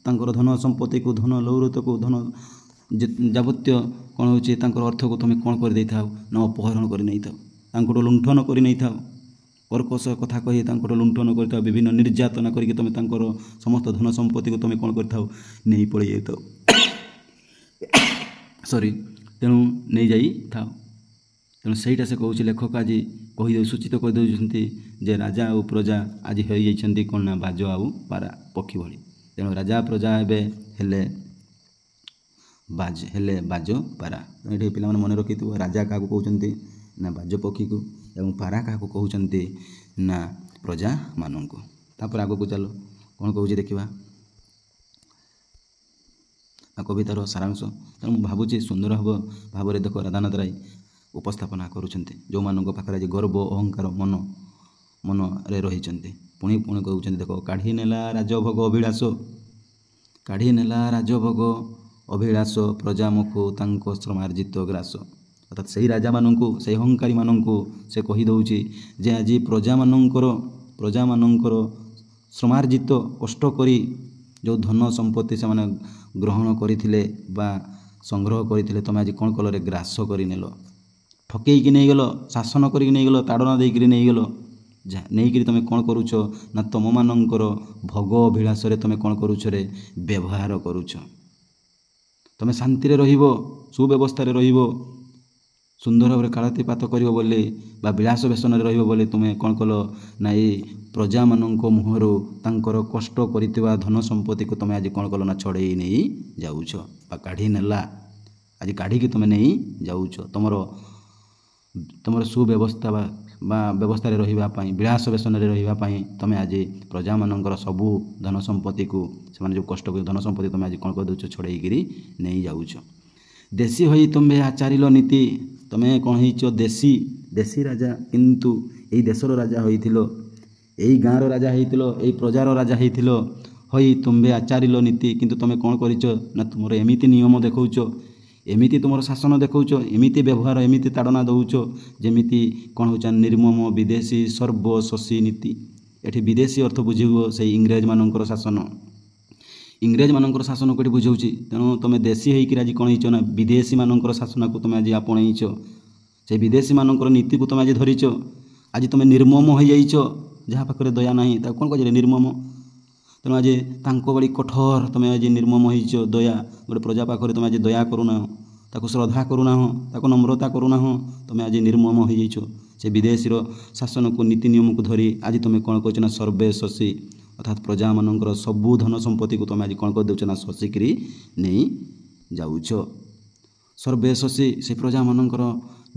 ତାଙ୍କର ଧନ ସମ୍ପତ୍ତିକୁ, ଧନ ଲୌରତକୁ, ଧନ ଯାବତୀୟ କ'ଣ ହେଉଛି ତାଙ୍କର ଅର୍ଥକୁ ତୁମେ କ'ଣ କରିଦେଇଥାଉ ନା ଅପହରଣ କରି ନେଇଥାଉ, ତାଙ୍କଠୁ ଲୁଣ୍ଠନ କରି ନେଇଥାଉ, କର୍କଶ କଥା କହି ତାଙ୍କଠୁ ଲୁଣ୍ଠନ କରିଥାଉ, ବିଭିନ୍ନ ନିର୍ଯାତନା କରିକି ତୁମେ ତାଙ୍କର ସମସ୍ତ ଧନ ସମ୍ପତ୍ତିକୁ ତୁମେ କ'ଣ କରିଥାଉ, ନେଇ ପଳେଇ ଯାଇଥାଉ, ତେଣୁ ନେଇଯାଇଥାଉ। ତେଣୁ ସେଇଟା ସେ କହୁଛି ଲେଖକ, ଆଜି ସୂଚିତ କରିଦେଉଛନ୍ତି ଯେ ରାଜା ଆଉ ପ୍ରଜା ଆଜି ହୋଇଯାଇଛନ୍ତି କ'ଣ ନା ବାଜ ଆଉ ପାରା ପକ୍ଷୀ ଭଳି। ତେଣୁ ରାଜା ପ୍ରଜା ଏବେ ହେଲେ ବାଜ ପାରା। ଏଠି ପିଲାମାନେ ମନେ ରଖିଥିବ, ରାଜା କାହାକୁ କହୁଛନ୍ତି ନା ବାଜ ପକ୍ଷୀକୁ ଏବଂ ପାରା କାହାକୁ କହୁଛନ୍ତି ନା ପ୍ରଜାମାନଙ୍କୁ। ତାପରେ ଆଗକୁ ଚାଲ, କ'ଣ କହୁଛି ଦେଖିବା କବିତାର ସାରାଂଶ। ତେଣୁ ମୁଁ ଭାବୁଛି ସୁନ୍ଦର ଭାବରେ ଦେଖ ରାଧାନାଥ ରାୟ ଉପସ୍ଥାପନା କରୁଛନ୍ତି, ଯେଉଁମାନଙ୍କ ପାଖରେ ଆଜି ଗର୍ବ ଅହଙ୍କାର ମନରେ ରହିଛନ୍ତି। ପୁଣି କହୁଛନ୍ତି ଦେଖ, କାଢ଼ି ନେଲା ରାଜଭୋଗ ଅଭିଳାଷ, କାଢ଼ି ନେଲା ରାଜଭୋଗ ଅଭିଳାଷ, ପ୍ରଜାମୁଖୁ ତାଙ୍କ ଶ୍ରମାର୍ଜିତ ଗ୍ରାସ। ଅର୍ଥାତ୍ ସେହି ରାଜାମାନଙ୍କୁ, ସେହି ଅହଙ୍କାରୀମାନଙ୍କୁ ସେ କହିଦେଉଛି ଯେ ଆଜି ପ୍ରଜାମାନଙ୍କର ଶ୍ରମାର୍ଜିତ କଷ୍ଟ କରି ଯେଉଁ ଧନ ସମ୍ପତ୍ତି ସେମାନେ ଗ୍ରହଣ କରିଥିଲେ ବା ସଂଗ୍ରହ କରିଥିଲେ, ତୁମେ ଆଜି କ'ଣ କଲରେ, ଗ୍ରାସ କରିନେଲ, ଠକେଇକି ନେଇଗଲ, ଶାସନ କରିକି ନେଇଗଲ, ତାଡ଼ନା ଦେଇକରି ନେଇଗଲ। ନେଇକରି ତୁମେ କ'ଣ କରୁଛ ନା ତୁମମାନଙ୍କର ଭୋଗ ଅଭିଳାଷରେ ତୁମେ କ'ଣ କରୁଛ ରେ, ବ୍ୟବହାର କରୁଛ। ତୁମେ ଶାନ୍ତିରେ ରହିବ, ସୁବ୍ୟବସ୍ଥାରେ ରହିବ, ସୁନ୍ଦର ଭାବରେ କାଳାତିପାତ କରିବ ବୋଲି ବା ବିଳାସ ବ୍ୟସନରେ ରହିବ ବୋଲି ତୁମେ କ'ଣ କଲ ନା ଏଇ ପ୍ରଜାମାନଙ୍କ ମୁହଁରୁ ତାଙ୍କର କଷ୍ଟ କରିଥିବା ଧନ ସମ୍ପତ୍ତିକୁ ତୁମେ ଆଜି କ'ଣ କଲ ନା ଛଡ଼େଇ ନେଇ ଯାଉଛ ବା କାଢ଼ି ନେଲା, ଆଜି କାଢ଼ିକି ତୁମେ ନେଇ ଯାଉଛ। ତୁମର ସୁବ୍ୟବସ୍ଥା ବା ବ୍ୟବସ୍ଥାରେ ରହିବା ପାଇଁ, ବିଳାସ ବ୍ୟସନରେ ରହିବା ପାଇଁ ତୁମେ ଆଜି ପ୍ରଜାମାନଙ୍କର ସବୁ ଧନ ସମ୍ପତ୍ତିକୁ, ସେମାନେ ଯେଉଁ କଷ୍ଟ କରି ଧନ ସମ୍ପତ୍ତି ତୁମେ ଆଜି କ'ଣ କରିଦେଉଛ, ଛଡ଼େଇକିରି ନେଇଯାଉଛ। ଦେଶୀ ହୋଇ ତୁମେ ଆଚାରିଲ ନୀତି, ତୁମେ କ'ଣ ହେଇଛ, ଦେଶୀ ରାଜା, କିନ୍ତୁ ଏଇ ଦେଶର ରାଜା ହୋଇଥିଲ, ଏଇ ଗାଁର ରାଜା ହେଇଥିଲ, ଏଇ ପ୍ରଜାର ରାଜା ହେଇଥିଲ, ହୋଇ ତୁମ୍ଭେ ଆଚାରିଲ ନୀତି, କିନ୍ତୁ ତୁମେ କ'ଣ କରିଛ ନା ତୁମର ଏମିତି ନିୟମ ଦେଖାଉଛ, ଏମିତି ତୁମର ଶାସନ ଦେଖାଉଛ, ଏମିତି ବ୍ୟବହାର, ଏମିତି ତାଡ଼ନା ଦେଉଛ ଯେମିତି କ'ଣ ହେଉଛି ନିର୍ମମ ବିଦେଶୀ ସର୍ବଶୋଷୀ ନୀତି। ଏଠି ବିଦେଶୀ ଅର୍ଥ ବୁଝିବ ସେଇ ଇଂରେଜମାନଙ୍କର ଶାସନ। ଇଂରେଜମାନଙ୍କର ଶାସନକୁ ଏଠି ବୁଝାଉଛି। ତେଣୁ ତୁମେ ଦେଶୀ ହେଇକିରି ଆଜି କ'ଣ ହେଇଛ ନା ବିଦେଶୀମାନଙ୍କର ଶାସନକୁ ତୁମେ ଆଜି ଆପଣେଇଛ, ସେଇ ବିଦେଶୀମାନଙ୍କର ନୀତିକୁ ତୁମେ ଆଜି ଧରିଛ। ଆଜି ତୁମେ ନିର୍ମମ ହୋଇଯାଇଛ, ଯାହା ପାଖରେ ଦୟା ନାହିଁ ତାକୁ କ'ଣ କୁହାଯାଏ ନିର୍ମମ। ତେଣୁ ଆଜି ତାଙ୍କ ଭଳି କଠୋର ତୁମେ ଆଜି ନିର୍ମମ ହେଇଛ। ଦୟା, ଗୋଟେ ପ୍ରଜା ପାଖରେ ତୁମେ ଆଜି ଦୟା କରୁନାହଁ, ତାକୁ ଶ୍ରଦ୍ଧା କରୁନାହଁ, ତାକୁ ନମ୍ରତା କରୁନାହଁ, ତୁମେ ଆଜି ନିର୍ମମ ହୋଇଯାଇଛ। ସେ ବିଦେଶୀର ଶାସନକୁ ନୀତି ନିୟମକୁ ଧରି ଆଜି ତୁମେ କ'ଣ କରୁଛ ନା ସର୍ବେ ଶୋଷୀ, ଅର୍ଥାତ୍ ପ୍ରଜାମାନଙ୍କର ସବୁ ଧନ ସମ୍ପତ୍ତିକୁ ତୁମେ ଆଜି କ'ଣ କରିଦେଉଛ ନା ଶୋଷିକିରି ନେଇ ଯାଉଛ। ସର୍ବେ ଶୋଷୀ, ସେ ପ୍ରଜାମାନଙ୍କର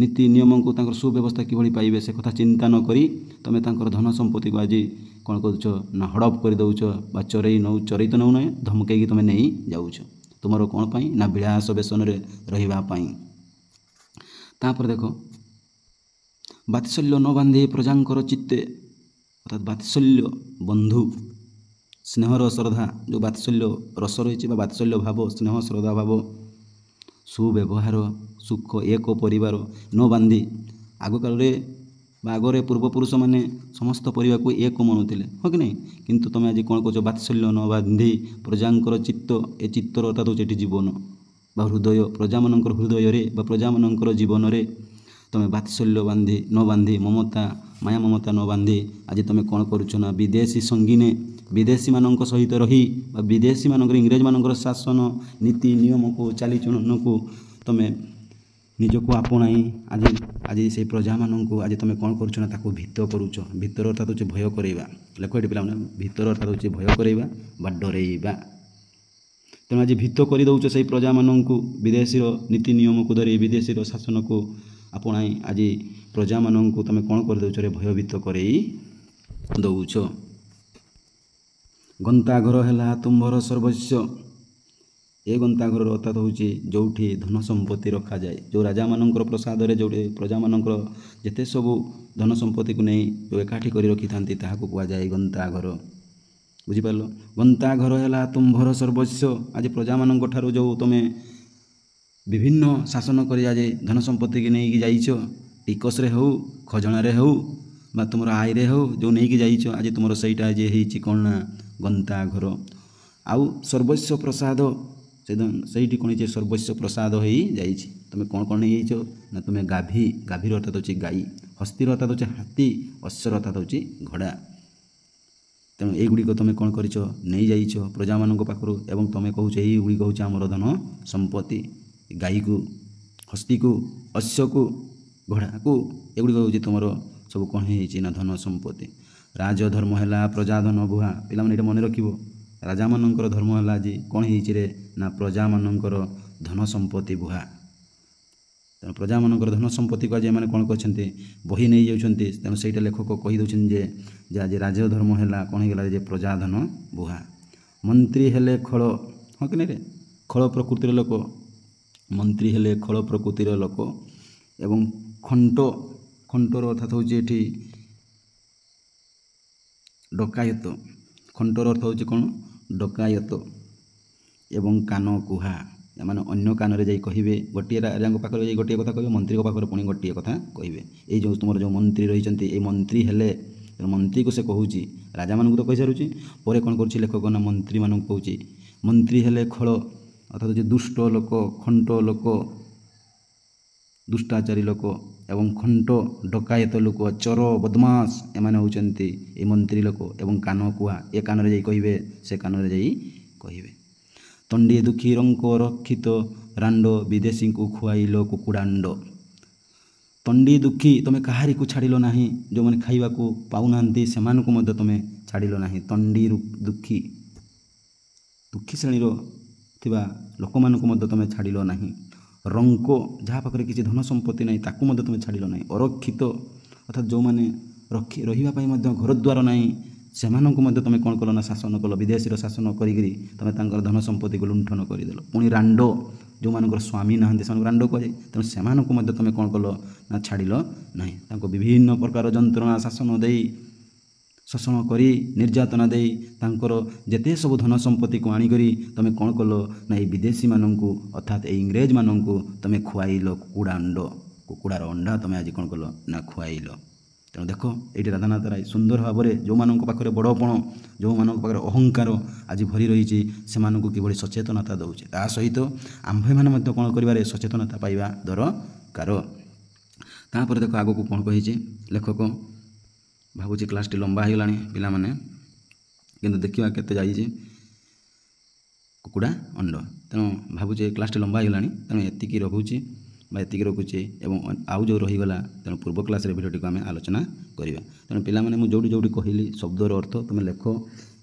ନୀତି ନିୟମକୁ ତାଙ୍କର ସୁବ୍ୟବସ୍ଥା କିଭଳି ପାଇବେ ସେ କଥା ଚିନ୍ତା ନ କରି ତୁମେ ତାଙ୍କର ଧନ ସମ୍ପତ୍ତିକୁ ଆଜି କ'ଣ କରୁଛ ନା ହଡ଼ପ କରିଦେଉଛ, ବା ଚରେଇ ତ ନେଉନାହିଁ, ଧମକେଇକି ତୁମେ ନେଇ ଯାଉଛ। ତୁମର କ'ଣ ପାଇଁ ନା ବିଳାସ ବେସନରେ ରହିବା ପାଇଁ। ତାପରେ ଦେଖ, ବାତ୍ସଲ୍ୟ ନ ବାନ୍ଧି ପ୍ରଜାଙ୍କର ଚିତ୍ତେ, ଅର୍ଥାତ୍ ବାତ୍ସଲ୍ୟ ବନ୍ଧୁ, ସ୍ନେହର ଶ୍ରଦ୍ଧା, ଯେଉଁ ବାତ୍ସଲ୍ୟ ରସ ରହିଛି ବା ବାତ୍ସଲ୍ୟ ଭାବ, ସ୍ନେହ ଶ୍ରଦ୍ଧା ଭାବ, ସୁବ୍ୟବହାର, ସୁଖ, ଏକ ପରିବାର ନ ବାନ୍ଧି। ଆଗକାଳରେ ବା ଆଗରେ ପୂର୍ବପୁରୁଷମାନେ ସମସ୍ତ ପରିବାକୁ ଏକ ମଣୁଥିଲେ, ହଁ କି ନାହିଁ? କିନ୍ତୁ ତୁମେ ଆଜି କ'ଣ କରୁଛ ବାତ୍ସଲ୍ୟ ନ ବାନ୍ଧି ପ୍ରଜାଙ୍କର ଚିତ୍ତ, ଏ ଚିତ୍ତର ଅର୍ଥାତ୍ ହେଉଛି ଏଠି ଜୀବନ ବା ହୃଦୟ, ପ୍ରଜାମାନଙ୍କର ହୃଦୟରେ ବା ପ୍ରଜାମାନଙ୍କର ଜୀବନରେ ତୁମେ ବାତ୍ସଲ୍ୟ ନ ବାନ୍ଧି ମମତା, ମାୟା ମମତା ନ ବାନ୍ଧି ଆଜି ତୁମେ କ'ଣ କରୁଛ ନା ବିଦେଶୀ ସଙ୍ଗୀନେ, ବିଦେଶୀମାନଙ୍କ ସହିତ ରହି ବା ବିଦେଶୀମାନଙ୍କର ଇଂରେଜମାନଙ୍କର ଶାସନ ନୀତି ନିୟମକୁ ଚାଲିଚଳନକୁ ତୁମେ ନିଜକୁ ଆପଣାଇ ଆଜି ସେଇ ପ୍ରଜାମାନଙ୍କୁ ଆଜି ତୁମେ କ'ଣ କରୁଛ ନା ତାକୁ ଭୀତ କରୁଛ। ଭିତର ଅର୍ଥାତ୍ ହେଉଛି ଭୟ କରାଇବା। ଲେଖ ଏଠି ପିଲାମାନେ, ଭିତର ଅର୍ଥାତ୍ ହେଉଛି ଭୟ କରାଇବା ବା ଡରେଇବା। ତେଣୁ ଆଜି ଭୀତ କରିଦେଉଛ ସେଇ ପ୍ରଜାମାନଙ୍କୁ, ବିଦେଶୀର ନୀତି ନିୟମକୁ ଧରି ବିଦେଶୀର ଶାସନକୁ ଆପଣାଇ ଆଜି ପ୍ରଜାମାନଙ୍କୁ ତୁମେ କ'ଣ କରିଦେଉଛ ରେ ଭୟଭୀତ କରେଇ ଦେଉଛ। ଗନ୍ତାଘର ହେଲା ତୁମ୍ଭର ସର୍ବସ୍ୱ, ଏ ଗନ୍ତାଘରର ଅର୍ଥାତ୍ ହେଉଛି ଯେଉଁଠି ଧନ ସମ୍ପତ୍ତି ରଖାଯାଏ, ଯେଉଁ ରାଜାମାନଙ୍କର ପ୍ରସାଦରେ ଯେଉଁଠି ପ୍ରଜାମାନଙ୍କର ଯେତେ ସବୁ ଧନ ସମ୍ପତ୍ତିକୁ ନେଇ ଯେଉଁ ଏକାଠି କରି ରଖିଥାନ୍ତି ତାହାକୁ କୁହାଯାଏ ଗନ୍ତାଘର। ବୁଝିପାରିଲ? ଗନ୍ତାଘର ହେଲା ତୁମ୍ଭର ସର୍ବସ୍ୱ। ଆଜି ପ୍ରଜାମାନଙ୍କ ଠାରୁ ଯେଉଁ ତୁମେ ବିଭିନ୍ନ ଶାସନ କରି ଆଜି ଧନ ସମ୍ପତ୍ତିକି ନେଇକି ଯାଇଛ, ଟିକସରେ ହେଉ, ଖଜଣାରେ ହେଉ ବା ତୁମର ଆୟରେ ହେଉ, ଯେଉଁ ନେଇକି ଯାଇଛ ଆଜି ତୁମର ସେଇଟା ଆଜି ହେଇଛି କ'ଣ ନା ଗନ୍ତାଘର। ଆଉ ସର୍ବସ୍ୱ ପ୍ରସାଦ, ସେଇଠି କ'ଣ ହେଇଛି ସର୍ବସ୍ୱ ପ୍ରସାଦ ହୋଇଯାଇଛି। ତୁମେ କ'ଣ କ'ଣ ନେଇଯାଇଛ ନା ତୁମେ ଗାଭୀର ଅର୍ଥାତ୍ ହେଉଛି ଗାଈ, ହସ୍ତିର ଅର୍ଥାତ୍ ହେଉଛି ହାତୀ, ଅଶ୍ୱର ଅର୍ଥାତ୍ ହେଉଛି ଘୋଡ଼ା। ତେଣୁ ଏଇଗୁଡ଼ିକ ତୁମେ କ'ଣ କରିଛ ନେଇଯାଇଛ ପ୍ରଜାମାନଙ୍କ ପାଖରୁ, ଏବଂ ତୁମେ କହୁଛ ଏଇଗୁଡ଼ିକ ହେଉଛି ଆମର ଧନ ସମ୍ପତ୍ତି। ଗାଈକୁ, ହସ୍ତିକୁ, ଅଶ୍ୱକୁ, ଘୋଡ଼ାକୁ, ଏଗୁଡ଼ିକ ହେଉଛି ତୁମର ସବୁ କ'ଣ ହେଇଛି ନା ଧନ ସମ୍ପତ୍ତି। ରାଜଧର୍ମ ହେଲା ପ୍ରଜାଧନ ବୁହା। ପିଲାମାନେ ଏଇଟା ମନେ ରଖିବ, ରାଜାମାନଙ୍କର ଧର୍ମ ହେଲା ଆଜି କ'ଣ ହେଇଛି ରେ ନା ପ୍ରଜାମାନଙ୍କର ଧନ ସମ୍ପତ୍ତି ବୁହା। ତେଣୁ ପ୍ରଜାମାନଙ୍କର ଧନ ସମ୍ପତ୍ତିକୁ ଆଜି ଏମାନେ କ'ଣ କରିଛନ୍ତି ବହି ନେଇଯାଉଛନ୍ତି। ତେଣୁ ସେଇଟା ଲେଖକ କହିଦେଉଛନ୍ତି ଯେ ଆଜି ରାଜଧର୍ମ ହେଲା କ'ଣ ହେଇଗଲା ଯେ ପ୍ରଜାଧନ ବୁହା। ମନ୍ତ୍ରୀ ହେଲେ ଖଳ, ହଁ କି ନାହିଁ ରେ, ଖଳ ପ୍ରକୃତିର ଲୋକ, ମନ୍ତ୍ରୀ ହେଲେ ଖଳ ପ୍ରକୃତିର ଲୋକ। ଏବଂ ଖଣ୍ଟର ଅର୍ଥାତ୍ ହେଉଛି ଏଠି ଡକାୟତ, ଖଣ୍ଟର ଅର୍ଥ ହେଉଛି କ'ଣ ଡକାୟତ। ଏବଂ କାନ କୁହା, ଏମାନେ ଅନ୍ୟ କାନରେ ଯାଇ କହିବେ, ଗୋଟିଏ ରାଜାଙ୍କ ପାଖରେ ଯାଇ ଗୋଟିଏ କଥା କହିବେ, ମନ୍ତ୍ରୀଙ୍କ ପାଖରେ ପୁଣି ଗୋଟିଏ କଥା କହିବେ। ଏଇ ଯେଉଁ ତୁମର ଯେଉଁ ମନ୍ତ୍ରୀ ରହିଛନ୍ତି, ଏଇ ମନ୍ତ୍ରୀ ହେଲେ, ମନ୍ତ୍ରୀକୁ ସେ କହୁଛି, ରାଜାମାନଙ୍କୁ ତ କହିସାରୁଛି, ପରେ କ'ଣ କରୁଛି ଲେଖକ ନା ମନ୍ତ୍ରୀମାନଙ୍କୁ କହୁଛି ମନ୍ତ୍ରୀ ହେଲେ ଖଳ, ଅର୍ଥାତ୍ ହେଉଛି ଦୁଷ୍ଟ ଲୋକ, ଖଣ୍ଟ ଲୋକ, ଦୁଷ୍ଟାଚାରୀ ଲୋକ ଏବଂ ଖଣ୍ଟ ଡକାୟତ ଲୋକ, ଚୋର ବଦମାସ, ଏମାନେ ହେଉଛନ୍ତି ଏ ମନ୍ତ୍ରୀ ଲୋକ। ଏବଂ କାନ କୁହା, ଏ କାନରେ ଯାଇ କହିବେ, ସେ କାନରେ ଯାଇ କହିବେ। ତଣ୍ଡି ଦୁଃଖୀ ରଙ୍କ ରକ୍ଷିତ ରାଣ୍ଡ, ବିଦେଶୀଙ୍କୁ ଖୁଆଇଲ କୁକୁଡ଼ାଣ୍ଡ। ତଣ୍ଡି ଦୁଃଖୀ, ତୁମେ କାହାରିକୁ ଛାଡ଼ିଲ ନାହିଁ, ଯେଉଁମାନେ ଖାଇବାକୁ ପାଉନାହାନ୍ତି ସେମାନଙ୍କୁ ମଧ୍ୟ ତୁମେ ଛାଡ଼ିଲ ନାହିଁ। ତଣ୍ଡି ଦୁଃଖୀ, ଦୁଃଖୀ ଶ୍ରେଣୀର ଥିବା ଲୋକମାନଙ୍କୁ ମଧ୍ୟ ତୁମେ ଛାଡ଼ିଲ ନାହିଁ। ରଙ୍କ, ଯାହା ପାଖରେ କିଛି ଧନ ସମ୍ପତ୍ତି ନାହିଁ ତାକୁ ମଧ୍ୟ ତୁମେ ଛାଡ଼ିଲ ନାହିଁ। ଅରକ୍ଷିତ, ଅର୍ଥାତ୍ ଯେଉଁମାନେ ରହିବା ପାଇଁ ମଧ୍ୟ ଘରଦ୍ୱାର ନାହିଁ ସେମାନଙ୍କୁ ମଧ୍ୟ ତୁମେ କ'ଣ କଲ ନା ଶାସନ କଲ, ବିଦେଶୀର ଶାସନ କରିକିରି ତୁମେ ତାଙ୍କର ଧନ ସମ୍ପତ୍ତିକୁ ଲୁଣ୍ଠନ କରିଦେଲ। ପୁଣି ରାଣ୍ଡ, ଯେଉଁମାନଙ୍କର ସ୍ୱାମୀ ନାହାନ୍ତି ସେମାନଙ୍କୁ ରାଣ୍ଡ କୁହାଯାଏ। ତେଣୁ ସେମାନଙ୍କୁ ମଧ୍ୟ ତୁମେ କ'ଣ କଲ ନା ଛାଡ଼ିଲ ନାହିଁ। ତାଙ୍କୁ ବିଭିନ୍ନ ପ୍ରକାର ଯନ୍ତ୍ରଣା ଶାସନ ଦେଇ ଶୋଷଣ କରି ନିର୍ଯାତନା ଦେଇ ତାଙ୍କର ଯେତେ ସବୁ ଧନ ସମ୍ପତ୍ତିକୁ ଆଣିକରି ତୁମେ କ'ଣ କଲ ନା ଏଇ ବିଦେଶୀମାନଙ୍କୁ ଅର୍ଥାତ୍ ଏଇ ଇଂରେଜମାନଙ୍କୁ ତୁମେ ଖୁଆଇଲ କୁକୁଡ଼ାର ଅଣ୍ଡା ତୁମେ ଆଜି କ'ଣ କଲ ନା ଖୁଆଇଲ। ତେଣୁ ଦେଖ ଏଇଠି ରାଧାନାଥ ରାୟ ସୁନ୍ଦର ଭାବରେ ଯେଉଁମାନଙ୍କ ପାଖରେ ବଡ଼ପଣ, ଯେଉଁମାନଙ୍କ ପାଖରେ ଅହଙ୍କାର ଆଜି ଭରି ରହିଛି ସେମାନଙ୍କୁ କିଭଳି ସଚେତନତା ଦେଉଛି। ତା ସହିତ ଆମ୍ଭେମାନେ ମଧ୍ୟ କ'ଣ କରିବାରେ ସଚେତନତା ପାଇବା ଦରକାର। ତାପରେ ଦେଖ ଆଗକୁ କ'ଣ କହିଛି ଲେଖକ। ଭାବୁଛି କ୍ଲାସ୍ଟି ଲମ୍ବା ହୋଇଗଲାଣି ପିଲାମାନେ, କିନ୍ତୁ ଦେଖିବା କେତେ ଯାଇଛି କୁକୁଡ଼ା ଅଣ୍ଡା। ତେଣୁ ଭାବୁଛି କ୍ଲାସ୍ଟି ଲମ୍ବା ହୋଇଗଲାଣି, ତେଣୁ ଏତିକି ରଖୁଛି ଏବଂ ଆଉ ଯେଉଁ ରହିଗଲା ତେଣୁ ପୂର୍ବ କ୍ଲାସ୍ରେ ଭିଡ଼ିଓଟିକୁ ଆମେ ଆଲୋଚନା କରିବା। ତେଣୁ ପିଲାମାନେ ମୁଁ ଯେଉଁଠି କହିଲି ଶବ୍ଦର ଅର୍ଥ ତୁମେ ଲେଖ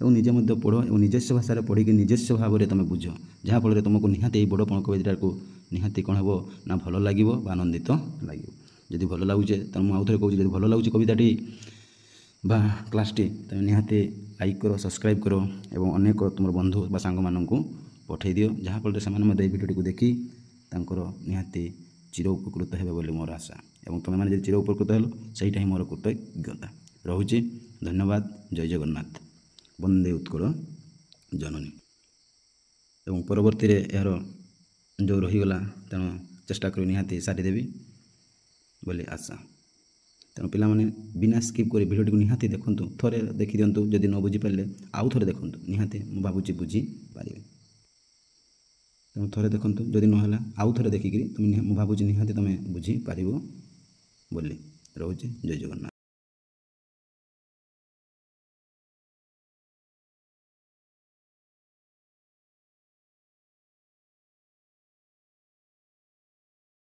ଏବଂ ନିଜେ ମଧ୍ୟ ପଢ଼ ଏବଂ ନିଜସ୍ୱ ଭାଷାରେ ପଢ଼ିକି ନିଜସ୍ୱ ଭାବରେ ତୁମେ ବୁଝ, ଯାହାଫଳରେ ତୁମକୁ ନିହାତି ଏହି ବଡ଼ କବିତାକୁ ନିହାତି କ'ଣ ହେବ ନା ଭଲ ଲାଗିବ ବା ଆନନ୍ଦିତ ଲାଗିବ। ଯଦି ଭଲ ଲାଗୁଛି ତେଣୁ ମୁଁ ଆଉଥରେ କହୁଛି, ଯଦି ଭଲ ଲାଗୁଛି କବିତାଟି ବା କ୍ଲାସ୍ଟି ତୁମେ ନିହାତି ଲାଇକ୍ କର, ସବସ୍କ୍ରାଇବ୍ କର ଏବଂ ଅନେକ ତୁମର ବନ୍ଧୁ ବା ସାଙ୍ଗମାନଙ୍କୁ ପଠାଇ ଦିଅ, ଯାହାଫଳରେ ସେମାନେ ମଧ୍ୟ ଏହି ଭିଡ଼ିଓଟିକୁ ଦେଖି ତାଙ୍କର ନିହାତି ଚିର ଉପକୃତ ହେବେ ବୋଲି ମୋର ଆଶା। ଏବଂ ତୁମେମାନେ ଯଦି ଚିର ଉପକୃତ ହେଲ ସେଇଟା ହିଁ ମୋର କୃତଜ୍ଞତା। ରହୁଛି, ଧନ୍ୟବାଦ। ଜୟ ଜଗନ୍ନାଥ। ବନ୍ଦେ ଉତ୍କଳ ଜନନୀ। ଏବଂ ପରବର୍ତ୍ତୀରେ ଏହାର ଯେଉଁ ରହିଗଲା ତେଣୁ ଚେଷ୍ଟା କରି ନିହାତି ସାରିଦେବି ବୋଲି ଆଶା। ତେଣୁ ପିଲାମାନେ ବିନା ସ୍କିପ୍ କରି ଭିଡ଼ିଓଟିକୁ ନିହାତି ଦେଖନ୍ତୁ, ଥରେ ଦେଖିଦିଅନ୍ତୁ, ଯଦି ନ ବୁଝିପାରିଲେ ଆଉ ଥରେ ଦେଖନ୍ତୁ, ନିହାତି ମୁଁ ଭାବୁଛି ବୁଝିପାରିବେ। ତେଣୁ ଥରେ ଦେଖନ୍ତୁ, ଯଦି ନହେଲା ଆଉ ଥରେ ଦେଖିକିରି ମୁଁ ଭାବୁଛି ନିହାତି ତୁମେ ବୁଝିପାରିବ ବୋଲି। ରହୁଛି, ଜୟ ଜଗନ୍ନାଥ।